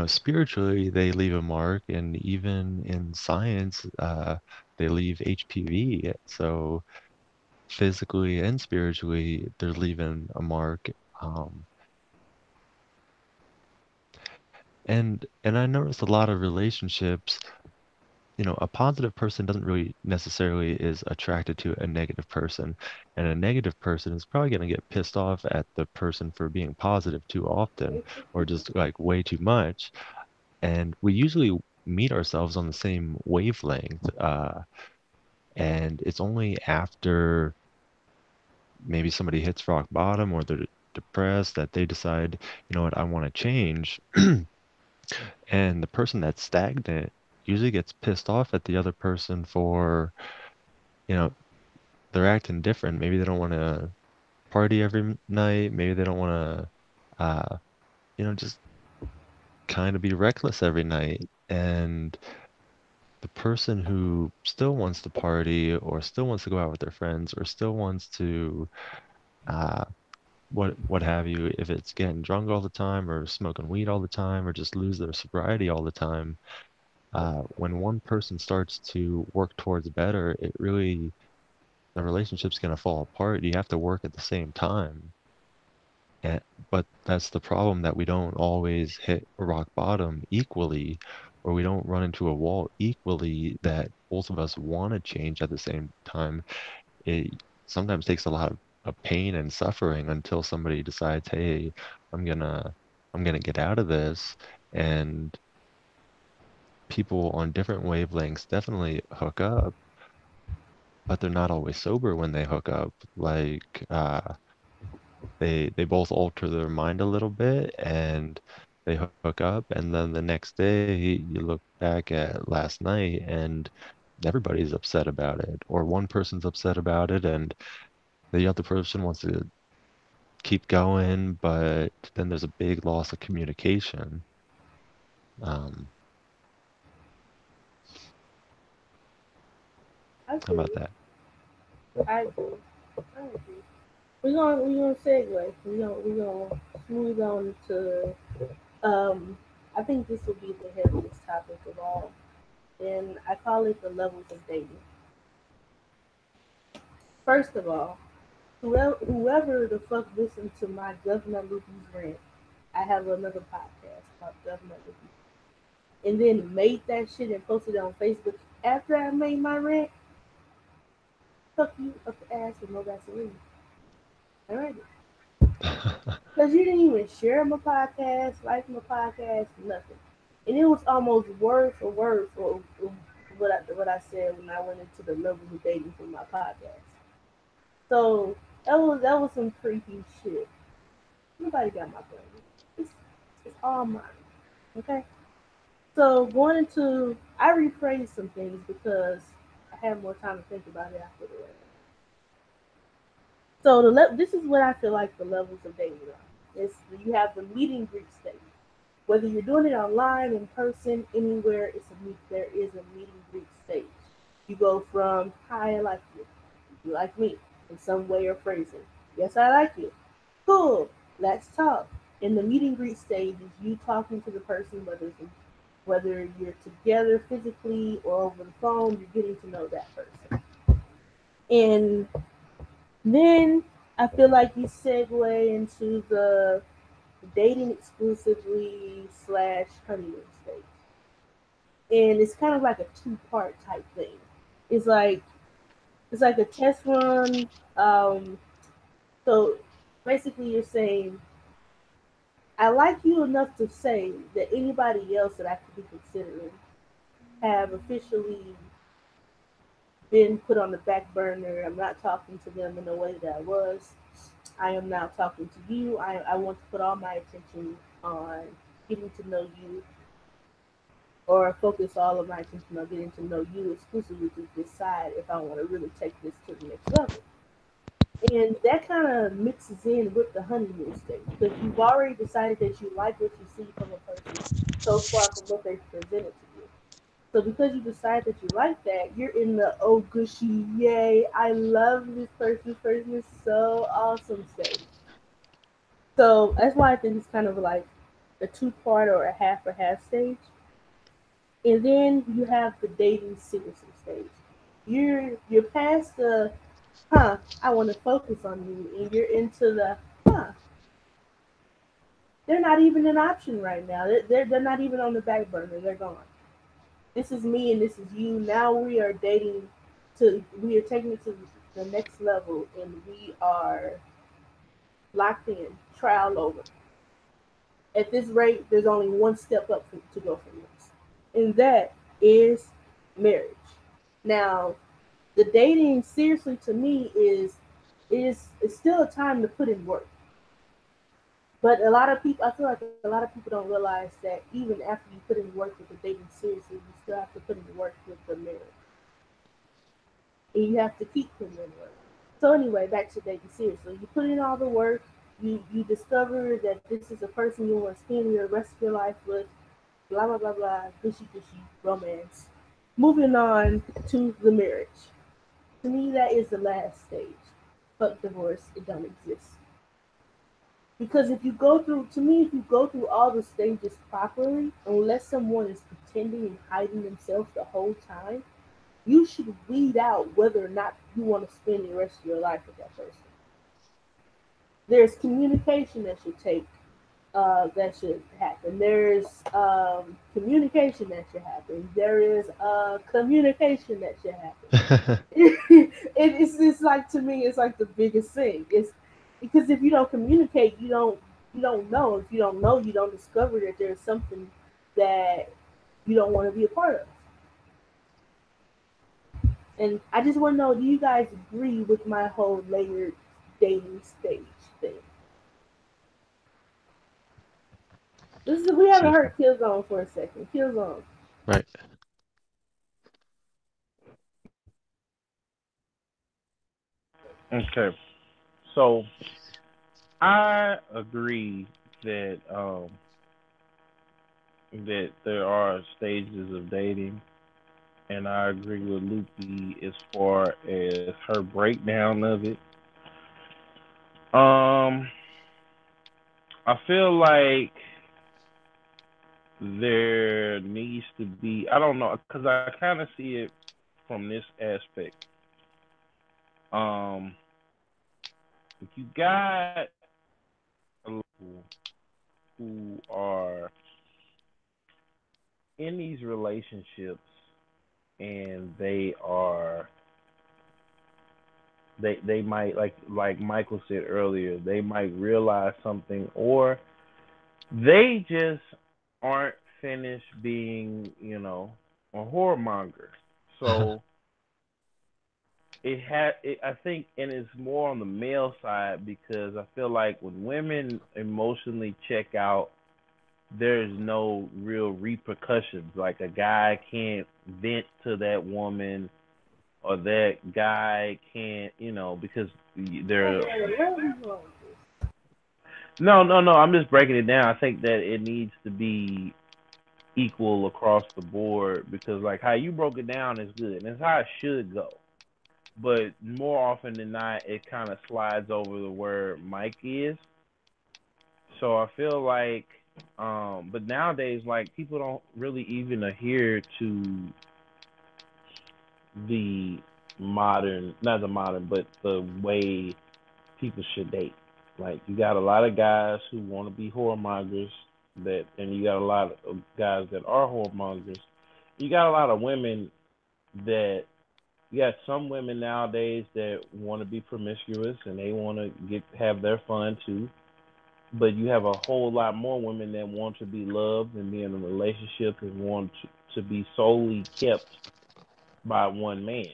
spiritually they leave a mark, and even in science, they leave HPV. So physically and spiritually, they're leaving a mark. Um, and I noticed a lot of relationships, a positive person doesn't really necessarily is attracted to a negative person, and a negative person is probably going to get pissed off at the person for being positive too often or just like way too much. And we usually meet ourselves on the same wavelength. And it's only after maybe somebody hits rock bottom or they're depressed that they decide, you know what, I want to change. And the person that's stagnant usually gets pissed off at the other person for, you know, they're acting different. Maybe they don't want to party every night. Maybe they don't want to, just kind of be reckless every night. And the person who still wants to party or still wants to go out with their friends or still wants to uh, what have you, if it's getting drunk all the time or smoking weed all the time or just lose their sobriety all the time, when one person starts to work towards better, the relationship's going to fall apart. You have to work at the same time. And, but that's the problem, that we don't always hit rock bottom equally, or we don't run into a wall equally, that both of us want to change at the same time. It sometimes takes a lot of pain and suffering until somebody decides, hey, I'm gonna I'm gonna get out of this. And people on different wavelengths definitely hook up, but they're not always sober when they hook up. Like they both alter their mind a little bit, and they hook up, and then the next day you look back at last night and everybody's upset about it, or one person's upset about it and the other person wants to keep going, but then there's a big loss of communication. Um, I how agree. about that? I agree. I agree. We're gonna segue. We're gonna smooth on to I think this will be the heaviest topic of all, and I call it the levels of dating. First of all, whoever the fuck listened to my Gov-Na LoOpy's rant, I have another podcast called Gov-Na LoOpy, and then made that shit and posted it on Facebook after I made my rant. Fuck you up the ass with no Vaseline. Alright. Because you didn't even share my podcast, like my podcast, nothing. And it was almost word for word for what I said when I went into the levels of dating for my podcast. So that was some creepy shit. Nobody got my brain. It's, it's all mine. Okay? So going into, I rephrased some things because I had more time to think about it after the rant. So this is what I feel like the levels of dating are. It's, you have the meet and greet stage. Whether you're doing it online, in person, anywhere, there is a meet and greet stage. You go from hi, I like you. You like me in some way or phrasing. Yes, I like you. Cool. Let's talk. In the meet and greet stage is you talking to the person, whether you're together physically or over the phone, you're getting to know that person. And then I feel like you segue into the dating exclusively slash honeymoon stage. And it's kind of like a two-part type thing. It's like it's like a test run. So basically, you're saying I like you enough to say that anybody else that I could be considering have officially been put on the back burner. I'm not talking to them in the way that I was. I am now talking to you. I want to put all my attention on getting to know you, or focus all of my attention on getting to know you exclusively to decide if I want to really take this to the next level. And that kind of mixes in with the honeymoon stage because you've already decided that you like what you see from a person so far from what they've presented to you. So because you decide that you like that, you're in the oh gushy, yay, I love this person. This person is so awesome stage. So that's why I think it's kind of like a two-part or a half stage. And then you have the dating seriously stage. You're past the I want to focus on you, and you're into the they're not even an option right now. They're not even on the back burner. They're gone. This is me and this is you. Now we are dating we are taking it to the next level, and we are locked in, trial over. At this rate, there's only one step up to go from this, and that is marriage. Now, the dating seriously to me is it's still a time to put in work. But a lot of people, I feel like a lot of people don't realize that even after you put in work with the dating seriously, you still have to put in work with the marriage, and you have to keep putting in work. So anyway, back to dating seriously. You put in all the work. You discover that this is a person you want to spend the rest of your life with. Blah blah blah blah. Gushy gushy romance. Moving on to the marriage. To me, that is the last stage. Fuck divorce. It don't exist. Because if you go through all the stages properly, unless someone is pretending and hiding themselves the whole time, you should weed out whether or not you want to spend the rest of your life with that person. There's communication that should happen. There's communication that should happen. There is communication that should happen. It's like, to me, it's like the biggest thing. It's because if you don't communicate, you don't know. If you don't know, you don't discover that there's something that you don't want to be a part of. And I just want to know, do you guys agree with my whole layered dating stage thing? We haven't So, heard Killzone for a second. Killzone. right. Okay. So I agree that that there are stages of dating, and I agree with Lupi as far as her breakdown of it. Um, I feel like there needs to be. I don't know because I kind of see it from this aspect. Um, if you got people who are in these relationships and they might like Michael said earlier, they might realize something or they just aren't finished being, a whoremonger. So I think, and it's more on the male side because I feel like when women emotionally check out, there's no real repercussions. Like a guy can't vent to that woman or that guy can't, because they're no, no, no. I'm just breaking it down. I think that it needs to be equal across the board because, like, how you broke it down is good and it's how it should go. But more often than not, it kind of slides over the where Mike is. So I feel like, but nowadays, like, people don't really even adhere to the modern, not the modern, but the way people should date. Like you got a lot of guys who want to be whoremongers and you got a lot of guys that are whoremongers. You got a lot of women that you got some women nowadays that want to be promiscuous and they want to get have their fun too. But you have a whole lot more women that want to be loved and be in a relationship and want to be solely kept by one man.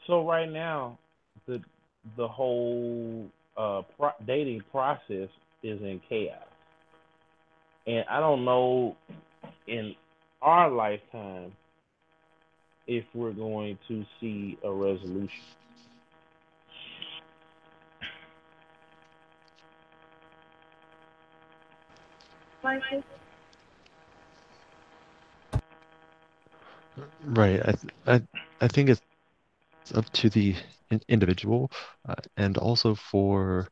So right now, the the whole dating process is in chaos, and I don't know in our lifetime if we're going to see a resolution. Michael. Right. I think it's up to the individual, and also for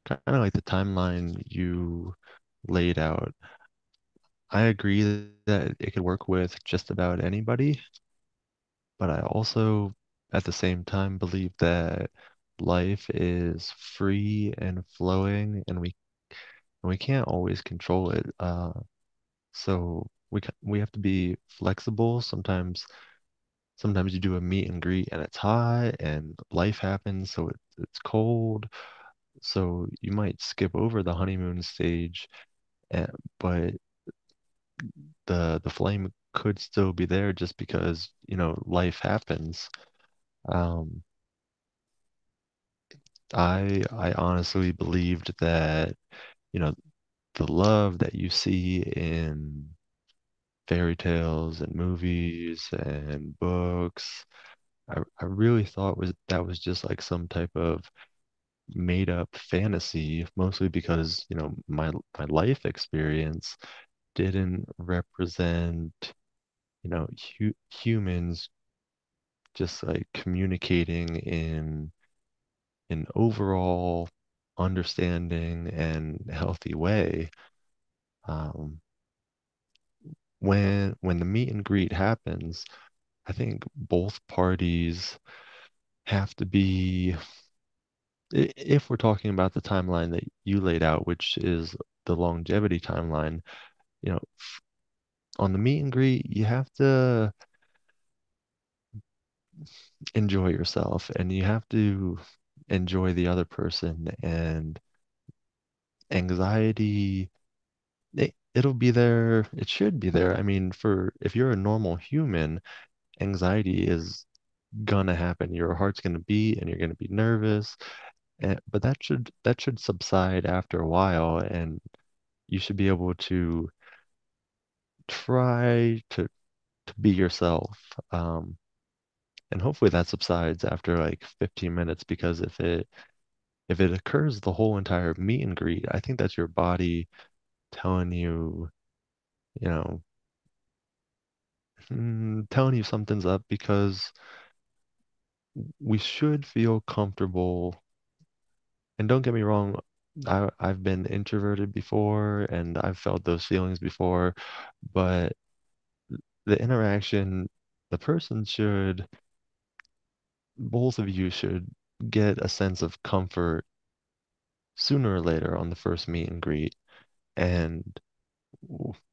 kind of like the timeline you laid out. I agree that it could work with just about anybody, but I also at the same time believe that life is free and flowing, and we can't always control it. So we have to be flexible. Sometimes you do a meet and greet and it's hot and life happens, so it's cold. So you might skip over the honeymoon stage, but the flame could still be there just because, life happens. Um, I honestly believed that, you know, the love that you see in fairy tales and movies and books, I really thought was just like some type of made up fantasy, mostly because, my life experience didn't represent, humans just like communicating in an overall understanding and healthy way. Um, when the meet and greet happens, I think both parties have to be if we're talking about the timeline that you laid out, which is the longevity timeline, you know, on the meet and greet, you have to enjoy yourself and you have to enjoy the other person, and anxiety, it'll be there, it should be there. I mean, for if you're a normal human, anxiety is gonna happen. Your heart's gonna beat and you're gonna be nervous. But that should subside after a while, and you should be able to try to be yourself. And hopefully that subsides after like 15 minutes, because if it occurs the whole entire meet and greet, I think that's your body telling you, you know, telling you something's up, because we should feel comfortable. And don't get me wrong, I've been introverted before and I've felt those feelings before, but the interaction, the person should, both of you should get a sense of comfort sooner or later on the first meet and greet. And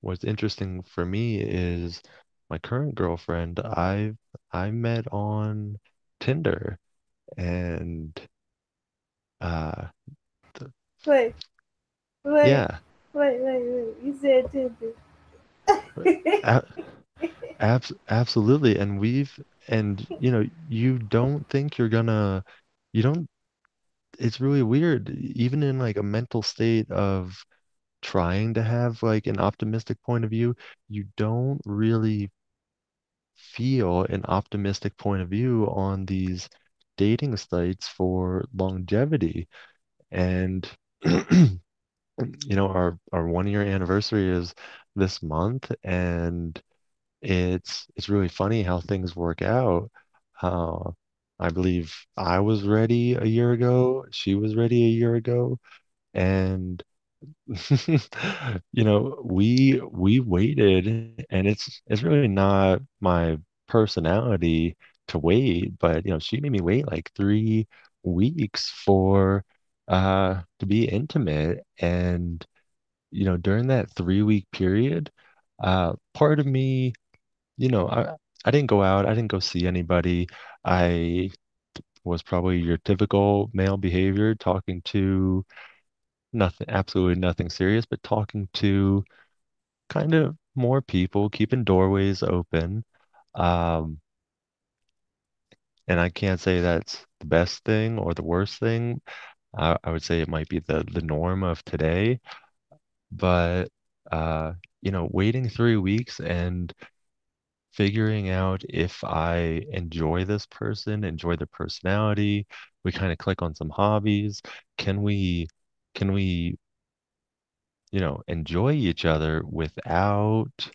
what's interesting for me is my current girlfriend, I met on Tinder, and uh th- Wait, wait, yeah, wait. You said Tinder. a absolutely. And you don't think you're gonna, you don't, it's really weird, even in like a mental state of trying to have like an optimistic point of view, you don't really feel an optimistic point of view on these dating sites for longevity. And our 1 year anniversary is this month, and it's really funny how things work out. Uh, I believe I was ready a year ago, she was ready a year ago, and we waited, and it's really not my personality to wait, but she made me wait like 3 weeks for to be intimate. And during that 3 week period, part of me, I didn't go out, I didn't go see anybody. I was probably your typical male behavior, talking to nothing, absolutely nothing serious, but talking to kind of more people, keeping doorways open. Um, and I can't say that's the best thing or the worst thing. I would say it might be the norm of today. But waiting 3 weeks and figuring out if I enjoy this person, enjoy their personality, we kind of click on some hobbies. Can we, can we, enjoy each other without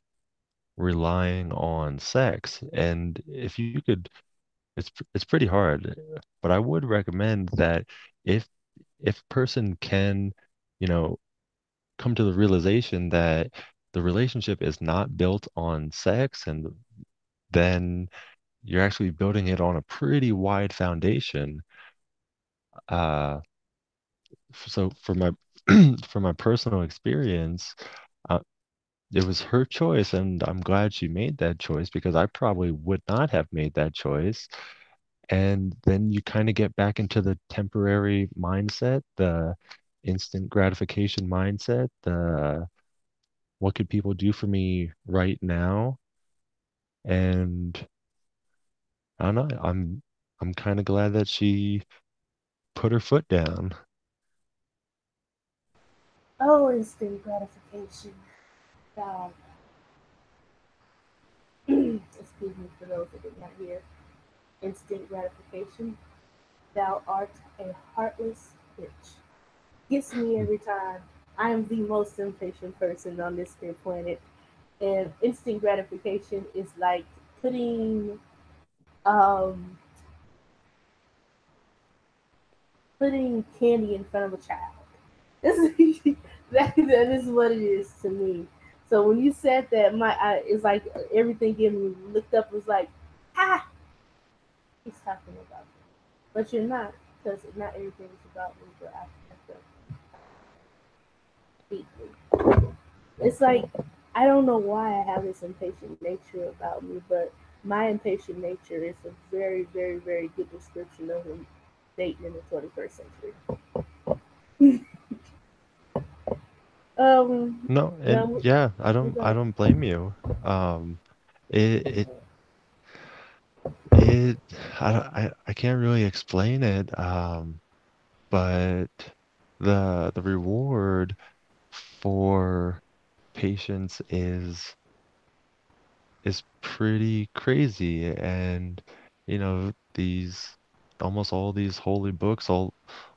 relying on sex? And if you could, it's pretty hard, but I would recommend that if a person can, you know, come to the realization that the relationship is not built on sex, and then you're actually building it on a pretty wide foundation. Uh, so for my for my personal experience, uh, it was her choice, and I'm glad she made that choice, because I probably would not have made that choice. And then you kind of get back into the temporary mindset, the instant gratification mindset, the what could people do for me right now? And I don't know, I'm kind of glad that she put her foot down. Oh, instant gratification. God. Excuse me for those that did not hear. Instant gratification. Thou art a heartless bitch. Gets me every time. I am the most impatient person on this here planet. And instant gratification is like putting um putting candy in front of a child. That is what it is to me. So when you said that, it's like everything getting looked up was like, ah, he's talking about me, but you're not, because not everything is about me, but I feel deeply. It's like I don't know why I have this impatient nature about me, but my impatient nature is a very, very, very good description of him dating in the 21st century. Um, No, and no, yeah, I we don't I got don't blame you. It it it I can't really explain it. But the reward for patience is pretty crazy, and these almost all these holy books all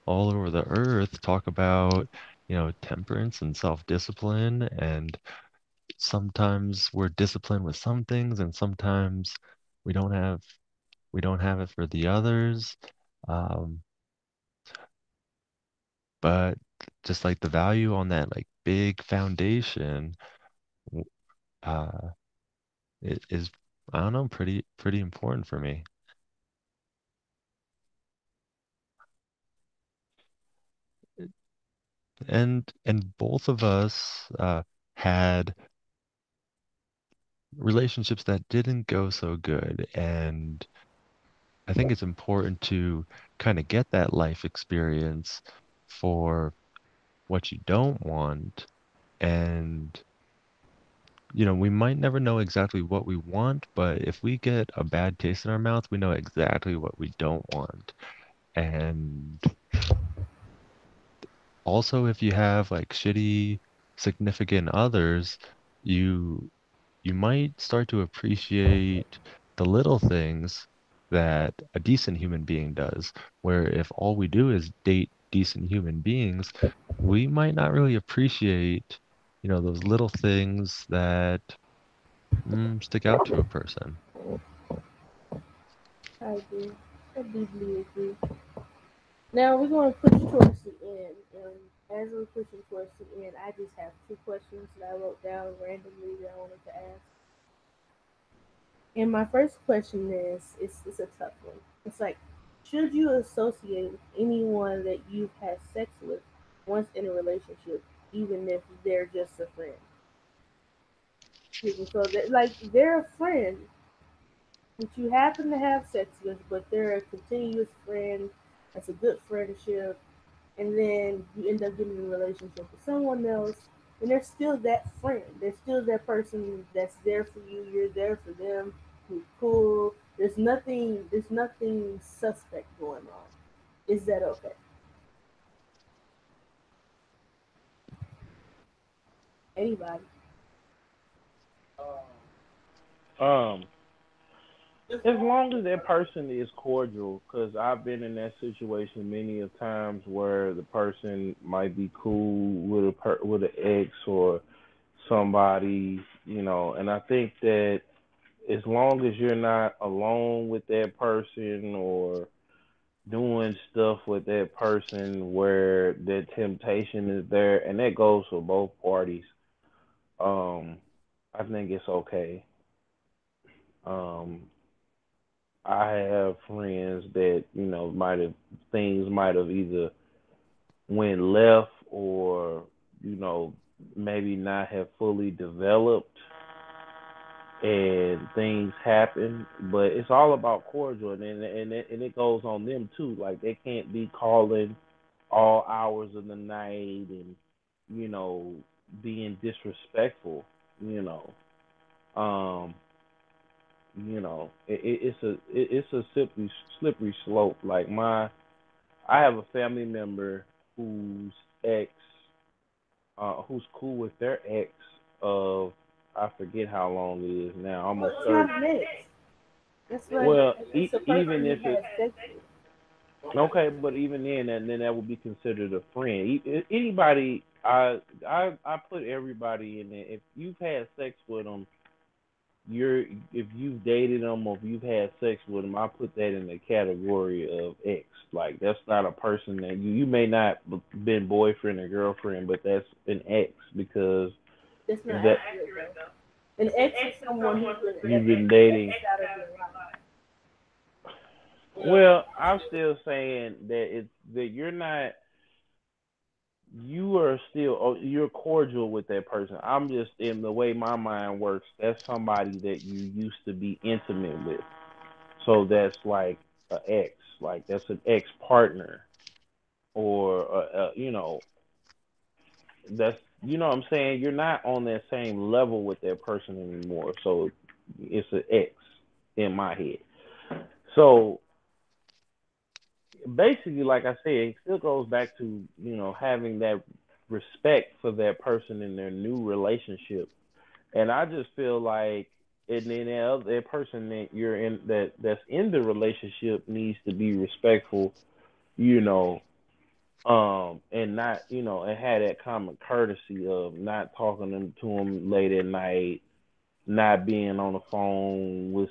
over the earth talk about temperance and self-discipline, and sometimes we're disciplined with some things and sometimes we don't have we don't have it for the others. um, but just like the value on that like big foundation w- uh it is, I don't know, pretty important for me. And both of us had relationships that didn't go so good, and I think it's important to kind of get that life experience for what you don't want. And we might never know exactly what we want, but if we get a bad taste in our mouth, we know exactly what we don't want. And also, if you have like shitty significant others, you you might start to appreciate the little things that a decent human being does. Where if all we do is date decent human beings, we might not really appreciate, those little things that stick out to a person. I agree. I deeply agree. Now we're going to push towards the end, and as we're pushing towards the end, I just have two questions that I wrote down randomly that I wanted to ask. And my first question is, it's a tough one. It's like, should you associate with anyone that you've had sex with once in a relationship, even if they're just a friend? So that, like, they're a friend that you happen to have sex with, but they're a continuous friend. That's a good friendship, and then you end up getting in a relationship with someone else, and they're still that friend. They're still that person that's there for you. You're there for them. You're cool. There's nothing suspect going on. Is that okay? Anybody? Um, as long as that person is cordial, because I've been in that situation many of times where the person might be cool with with an ex or somebody, and I think that as long as you're not alone with that person or doing stuff with that person where the temptation is there, and that goes for both parties, um, I think it's okay. Um, I have friends that might have things might have either went left or maybe not have fully developed and things happen, but it's all about cordial, and it goes on them too. Like they can't be calling all hours of the night and you know being disrespectful. You know, um, it's a slippery slope. Like I have a family member whose ex, who's cool with their ex of I forget how long it is now, Well, almost it's 30. not an ex. That's like Well, it's a person even you if it had sex with. okay, but even then, and then that would be considered a friend. Anybody, I put everybody in there. If you've had sex with them, if you've dated them or if you've had sex with them, I put that in the category of ex. Like that's not a person that you may not been boyfriend or girlfriend, but that's an ex because That's not that accurate though. An ex is someone who's been you've been dating. X'd out of your life. Well, I'm still saying that you are still you're cordial with that person. I'm just in the way my mind works. That's somebody that you used to be intimate with. So that's like an ex, like that's an ex partner, or that's what I'm saying. You're not on that same level with that person anymore. So it's an ex in my head. So basically, like I said, it still goes back to having that respect for that person in their new relationship. And I just feel like, and then that person that you're in that's in the relationship needs to be respectful, you know, and not and have that common courtesy of not talking to them late at night, not being on the phone with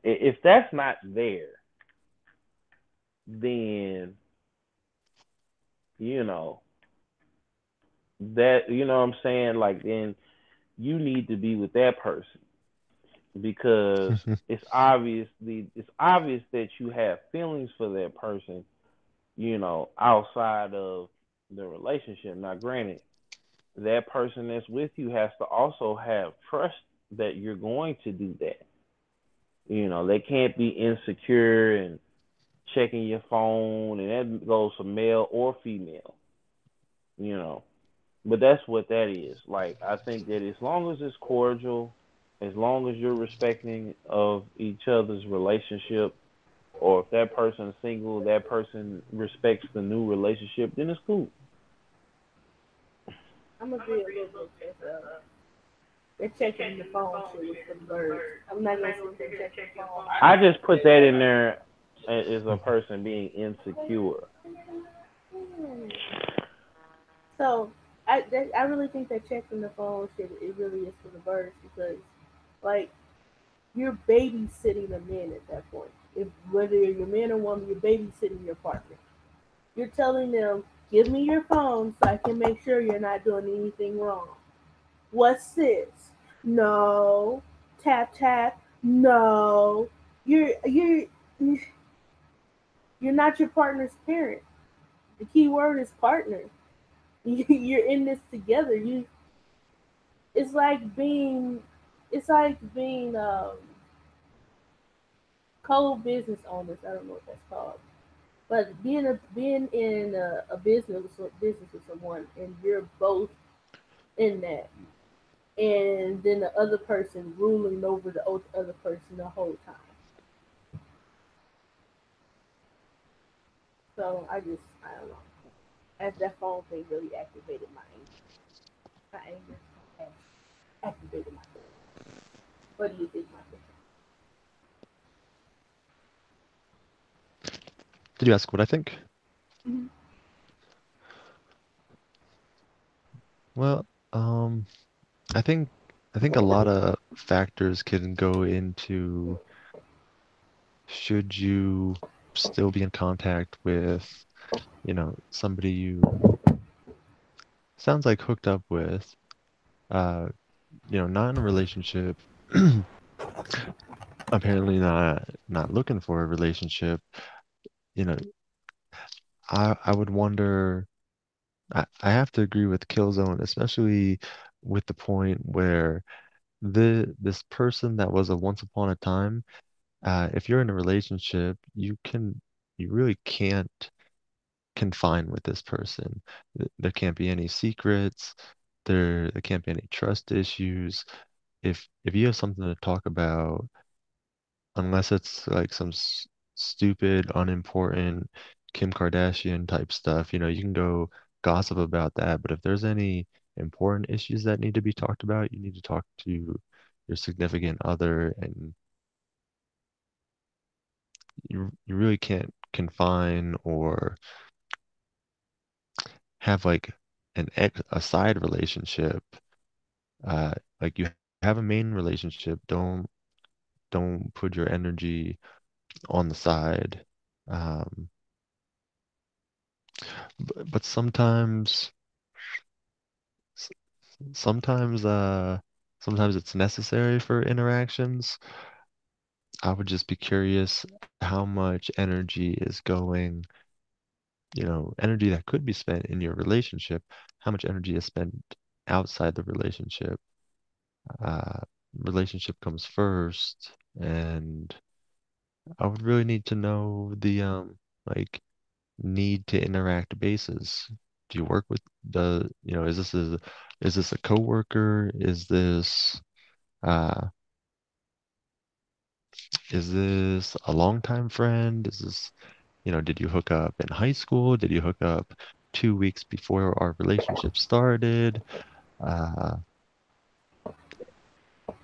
if that's not there, then you know that what I'm saying, like, then you need to be with that person because it's obvious that you have feelings for that person, outside of the relationship. Now, granted, that person that's with you has to also have trust that you're going to do that. They can't be insecure and checking your phone, and that goes for male or female. You know, but that's what that is. Like, I think that as long as it's cordial, as long as you're respecting of each other's relationship, or if that person's single, that person respects the new relationship, then it's cool. I'm gonna be a little bit because they're checking the phone shit was for the birds. I'm not gonna sit there and check the phone. I just put that in there as a person being insecure. So I really think that checking the phone shit it really is for the birds because like you're babysitting a man at that point. If whether you're a man or woman, you're babysitting your partner. You're telling them, give me your phone so I can make sure you're not doing anything wrong. What's this? No. Tap tap. No. You're not your partner's parent. The key word is partner. You're in this together. It's like being it's like being co-business owners. I don't know what that's called. But being in a business with someone and you're both in that and then the other person ruling over the other person the whole time. So I don't know. As that phone thing really activated my anger. My anger has activated my anger. What do you think, Michael? Did you ask what I think? Mm-hmm. Well, I think I think a lot of factors can go into should you still be in contact with, somebody you sounds like hooked up with, uh, not in a relationship, apparently not looking for a relationship, you know, I would wonder, I have to agree with Killzone, especially with the point where this person that was a once upon a time, if you're in a relationship, you really can't confine with this person. There can't be any secrets. There can't be any trust issues. If you have something to talk about, unless it's like some stupid, unimportant Kim Kardashian type stuff, you can go gossip about that. But if there's any important issues that need to be talked about, you need to talk to your significant other, and you really can't confine or have like a side relationship. Uh, like you have a main relationship, don't put your energy on the side. Um, but s- sometimes, sometimes it's necessary for interactions. I would just be curious how much energy is going, energy that could be spent in your relationship, how much energy is spent outside the relationship. Uh, Relationship comes first, and I would really need to know the like need to interact basis. Do you work with is this a coworker? Uh is this a longtime friend? Did you hook up in high school? Did you hook up 2 weeks before our relationship started? Uh,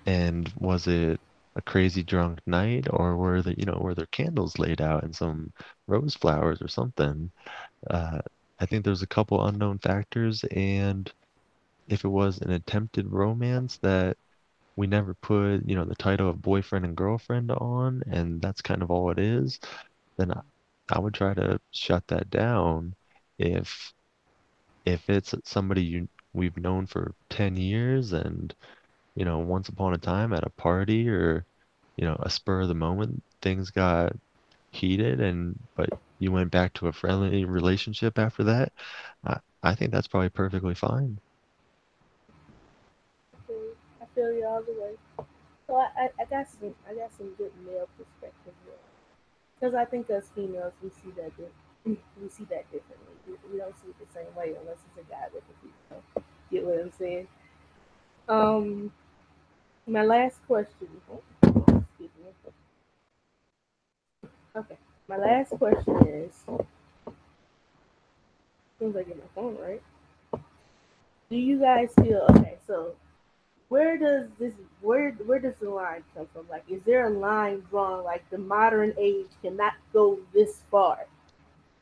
and was it a crazy drunk night, or were there candles laid out and some rose flowers or something? Uh, I think there's a couple unknown factors, and if it was an attempted romance that we never put, the title of boyfriend and girlfriend on, and that's kind of all it is, then I would try to shut that down. If it's somebody we've known for 10 years and, once upon a time at a party or, a spur of the moment, things got heated but you went back to a friendly relationship after that, I think that's probably perfectly fine. I feel you all the way. So I got some good male perspective here. Because I think as females we see that we see that differently. We don't see it the same way unless it's a guy with a female. Get what I'm saying? Um, my last question. Excuse me. Okay. My last question is, as soon as I get my phone right, do you guys feel okay? So where does the line come from? Like, is there a line drawn? Like, the modern age cannot go this far.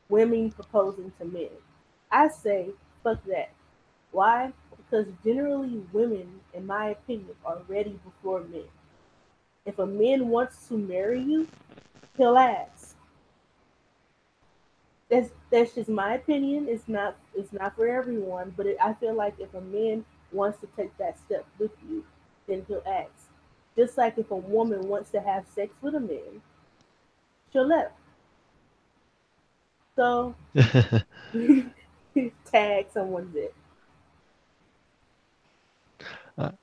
Women proposing to men. I say fuck that. Why? Because generally women, in my opinion, are ready before men. If a man wants to marry you, he'll ask. That's just my opinion. It's not for everyone, but I feel like if a man wants to take that step with you, then he'll ask. Just like if a woman wants to have sex with a man, she'll let him. So tag someone's it.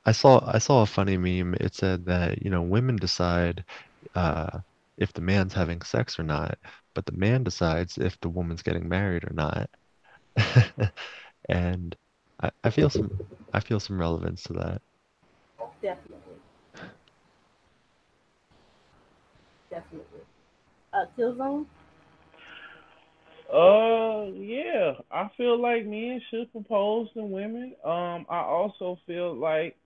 I saw a funny meme. It said that, women decide uh, if the man's having sex or not, but the man decides if the woman's getting married or not. And I feel some relevance to that. Definitely, definitely. Killzone. Yeah, I feel like men should propose to women. I also feel like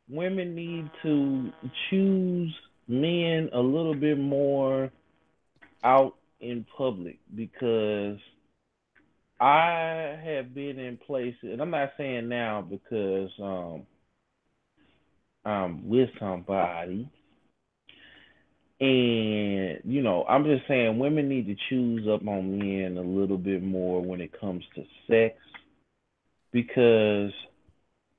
women need to choose men a little bit more out in public because I have been in places, and I'm not saying now because I'm with somebody, and I'm just saying women need to choose up on men a little bit more when it comes to sex because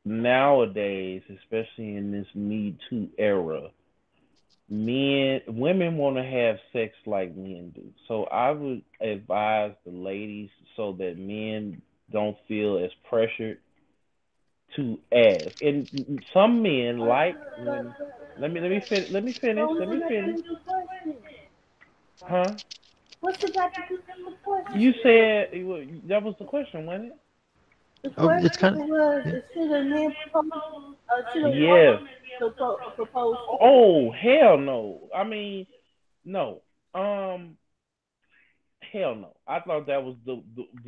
nowadays, especially in this Me Too era, women want to have sex like men do. So I would advise the ladies so that men don't feel as pressured to ask. And some men like when let me finish, What was let the me got finish. to do question? Huh? What's the got to do with the You question? said that was the question, wasn't it? The Oh, it's kind of, question was, yeah. should a man propose? Should a woman Yes. propose to a man? Oh, hell no. I mean, no. Um, Hell no. I thought that was the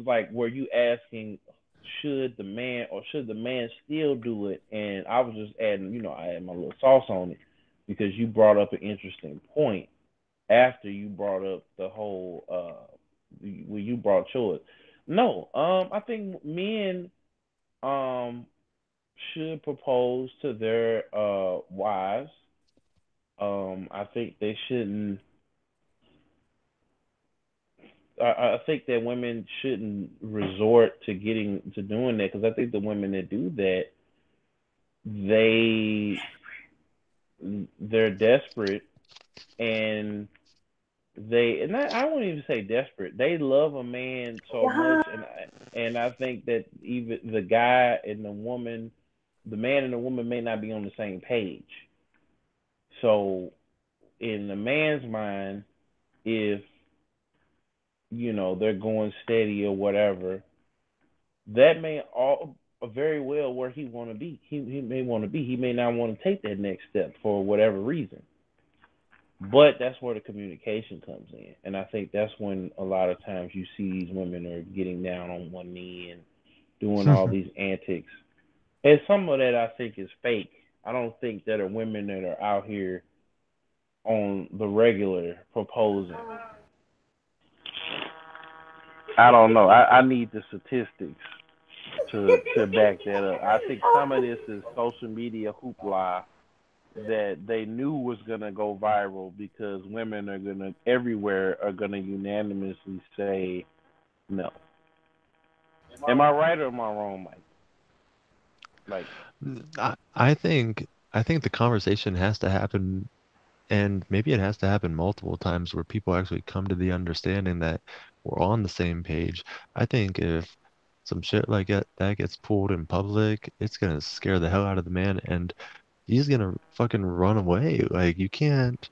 like were you asking should the man still do it? And I was just adding, I add my little sauce on it because you brought up an interesting point after you brought up the whole when you brought yours. No, I think men um should propose to their wives. I think they shouldn't I think that women shouldn't resort to getting to doing that because I think the women that do that, they they're desperate and I wouldn't even say desperate. They love a man so much, Yeah. and I think that even the guy and the woman, the man and the woman may not be on the same page. So in the man's mind, if they're going steady or whatever, that may all very well where he want to be. He may want to be. He may not want to take that next step for whatever reason. But that's where the communication comes in, and I think that's when a lot of times you see these women are getting down on one knee and doing all these antics. And some of that I think is fake. I don't think that are women that are out here on the regular proposing. I don't know. I need the statistics to back that up. I think some of this is social media hoopla that they knew was gonna go viral because women are gonna everywhere are gonna unanimously say no. Am I right or am I wrong, Mike? Like, I think the conversation has to happen, and maybe it has to happen multiple times where people actually come to the understanding that we're on the same page. I think if some shit like that gets pulled in public, it's gonna scare the hell out of the man, and he's gonna fucking run away. Like you can't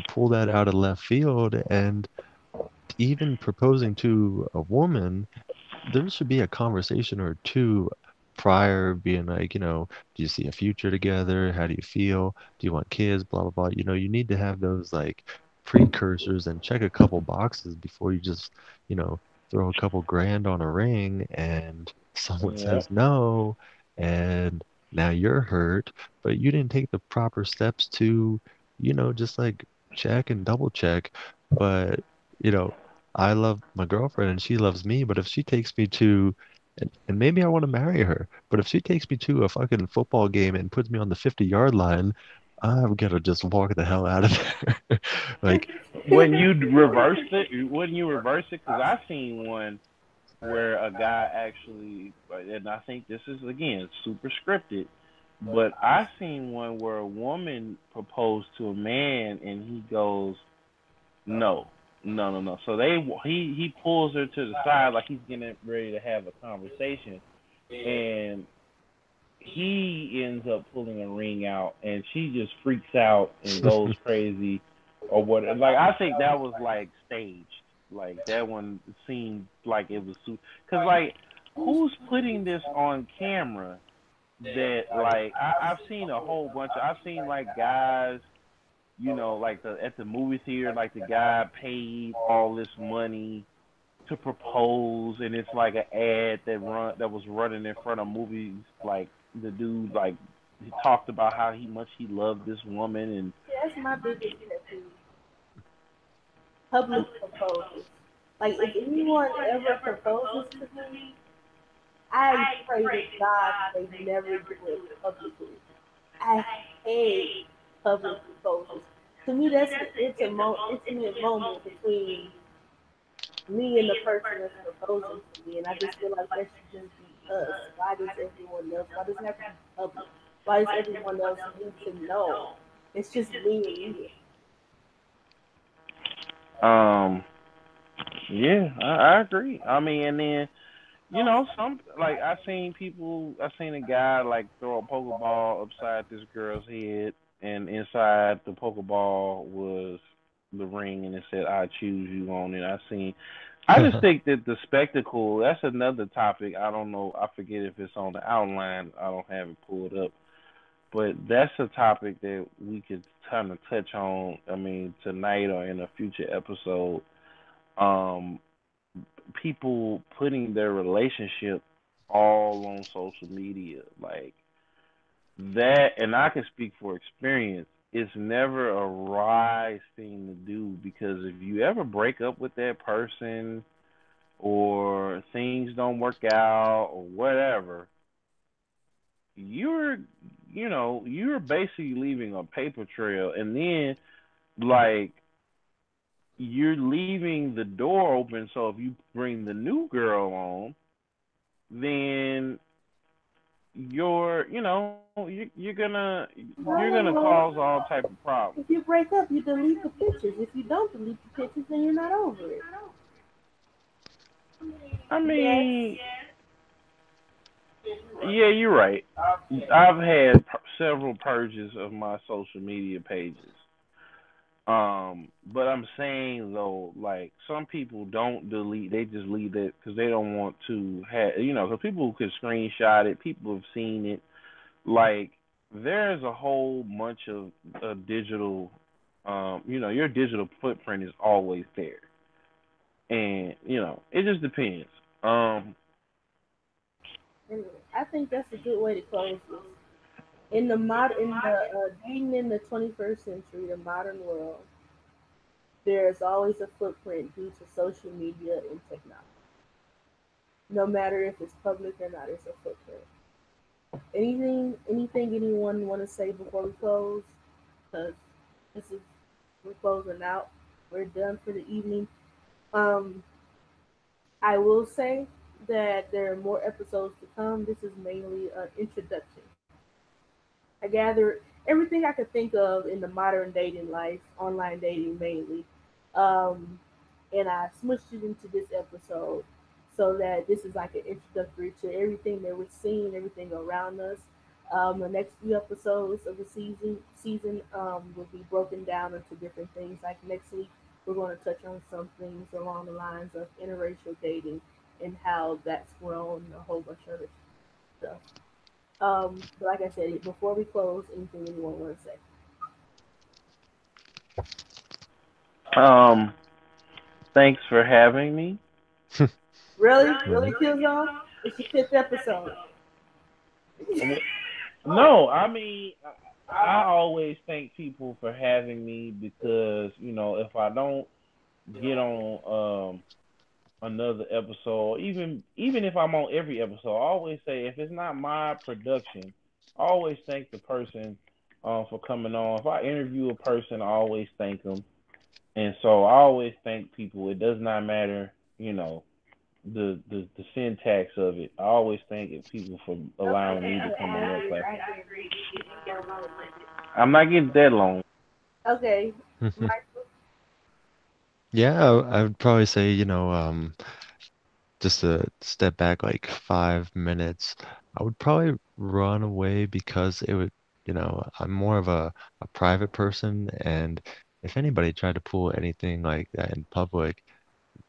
pull that out of left field, and even proposing to a woman, there should be a conversation or two prior, being like, do you see a future together? How do you feel? Do you want kids? Blah, blah, blah. You need to have those like precursors and check a couple boxes before you just, throw a couple grand on a ring and someone yeah, says no, and now you're hurt, but you didn't take the proper steps to, just like check and double check. But, you know, I love my girlfriend and she loves me, but if she takes me to, and maybe I want to marry her, but if she takes me to a fucking football game and puts me on the 50-yard line, I'm gonna just walk the hell out of there. Like, when you reversed it, wouldn't you reverse it? Because I seen one where a guy actually, and I think this is again super scripted, but I seen one where a woman proposed to a man and he goes, no, no, no, no. So he pulls her to the side like he's getting ready to have a conversation, and he ends up pulling a ring out, and she just freaks out and goes crazy, or what? Like I think that was like staged. Like that one seemed like it was because like who's putting this on camera? That like I've seen a whole bunch. I've seen like guys, like at the movie theater, like the guy paid all this money to propose, and it's like an ad that was running in front of movies. Like the dude, like he talked about how much he loved this woman, and That's my biggest pet peeve. Public proposals. Like, if anyone ever proposes to me, I pray to God they never do it publicly. I hate public proposals. To me, that's the intimate moment between me and the person that's proposing to me, and I just feel like that should just be us. Why does everyone else? Why does it have to be public? Why does everyone else need to know? It's just me and you. um, yeah, I agree. I mean, and then some like I seen a guy like throw a pokeball upside this girl's head, and inside the pokeball was the ring, and it said "I choose you" on it. I just think that the spectacle. That's another topic. I don't know. I forget if it's on the outline. I don't have it pulled up, but that's a topic that we could kind of touch on. I mean, tonight or in a future episode. Um, People putting their relationship all on social media like that, and I can speak for experience, it's never a wise thing to do, because if you ever break up with that person or things don't work out or whatever, you're you're basically leaving a paper trail, and then like you're leaving the door open, so if you bring the new girl on, then you're you're gonna No. cause all type of problems. If you break up, you delete the pictures. If you don't delete the pictures, then you're not over it. I Yes. mean, yeah, you're right. I've had several purges of my social media pages. But I'm saying though, like some people don't delete; they just leave it because they don't want to have, because people could screenshot it. People have seen it. Like there's a whole bunch of digital, your digital footprint is always there, and it just depends. Um, And I think that's a good way to close this. In the dating in the 21st century, the modern world, there is always a footprint due to social media and technology. No matter if it's public or not, it's a footprint. Anything anyone want to say before we close? Because this is we're closing out. We're done for the evening. Um, I will say that there are more episodes to come. This is mainly an introduction. I gathered everything I could think of in the modern dating life, online dating mainly, um, and I smushed it into this episode so that this is like an introductory to everything that we're seeing, everything around us. The next few episodes of the season will be broken down into different things. Like next week, we're going to touch on some things along the lines of interracial dating and how that's grown, and a whole bunch of other stuff. But like I said, before we close, anything anyone want to say? um, thanks for having me. Really, Right. really, Killzone? It's your fifth episode. No, I mean, I always thank people for having me because if I don't get on another episode, even if I'm on every episode, I always say if it's not my production, I always thank the person for coming on. If I interview a person, I always thank them, and so I always thank people. It does not matter, the syntax of it. I always thank people for allowing me to come on that platform. I agree. You can go along with it. I'm not getting that long. Okay, Michael. Yeah, I would probably say, just to step back like 5 minutes, I would probably run away because it would, I'm more of a private person, and if anybody tried to pull anything like that in public,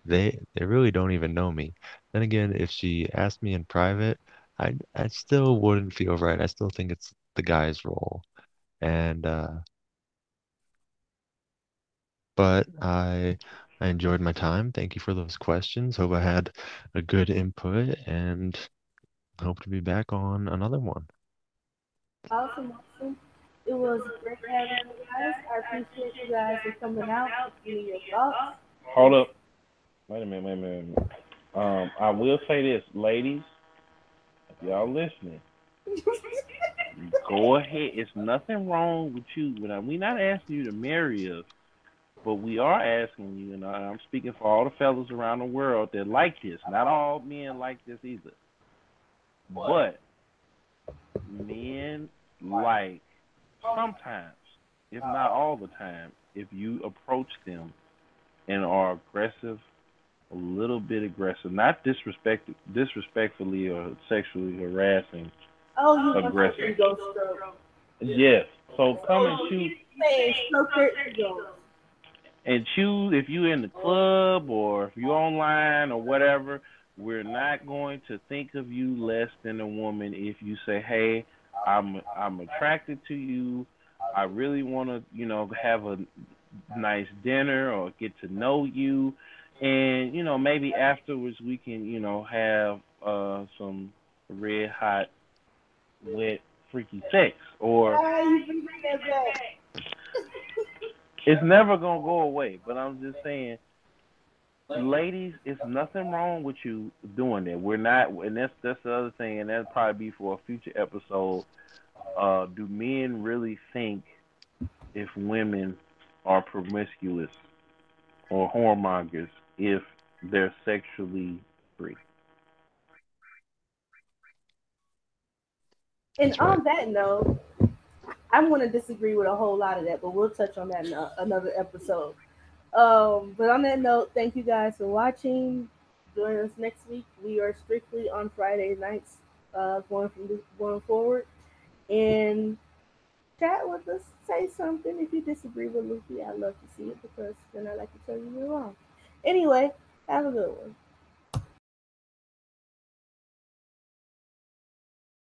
they really don't even know me. Then again, if she asked me in private, I still wouldn't feel right. I still think it's the guy's role. And but I enjoyed my time. Thank you for those questions. Hope I had a good input and hope to be back on another one. Awesome, awesome. It was great having you guys. I appreciate you guys for coming out and giving your thoughts. Hold up. Wait a minute. Wait a minute. I will say this, ladies. If y'all listening, go ahead. It's nothing wrong with you. We're not asking you to marry us, but we are asking you, and I'm speaking for all the fellas around the world that like this. Not all men like this either, but men like sometimes, if not all the time, if you approach them and are aggressive, a little bit aggressive, not disrespectfully or sexually harassing, Oh, you want your aggressive. ego stroke. Yes. So come and So shoot you saying stroke their egos. and choose if you're in the club or if you're online or whatever. We're not going to think of you less than a woman if you say, "Hey, I'm attracted to you. I really want to, have a nice dinner or get to know you, and maybe afterwards we can, have some red hot, wet, freaky sex." Or Why are you bringing that back? it's never gonna go away. But I'm just saying, ladies, it's nothing wrong with you doing that. We're not, and that's the other thing, and that'll probably be for a future episode. Do men really think if women are promiscuous or whoremongers if they're sexually free? And That's right. on that note, I'm going to disagree with a whole lot of that, but we'll touch on that in another episode. But on that note, thank you guys for watching. Join us next week. We are strictly on Friday nights, going forward, and chat with us. Say something if you disagree with Luffy. I'd love to see it because then I like to tell you you're wrong. Anyway, have a good one.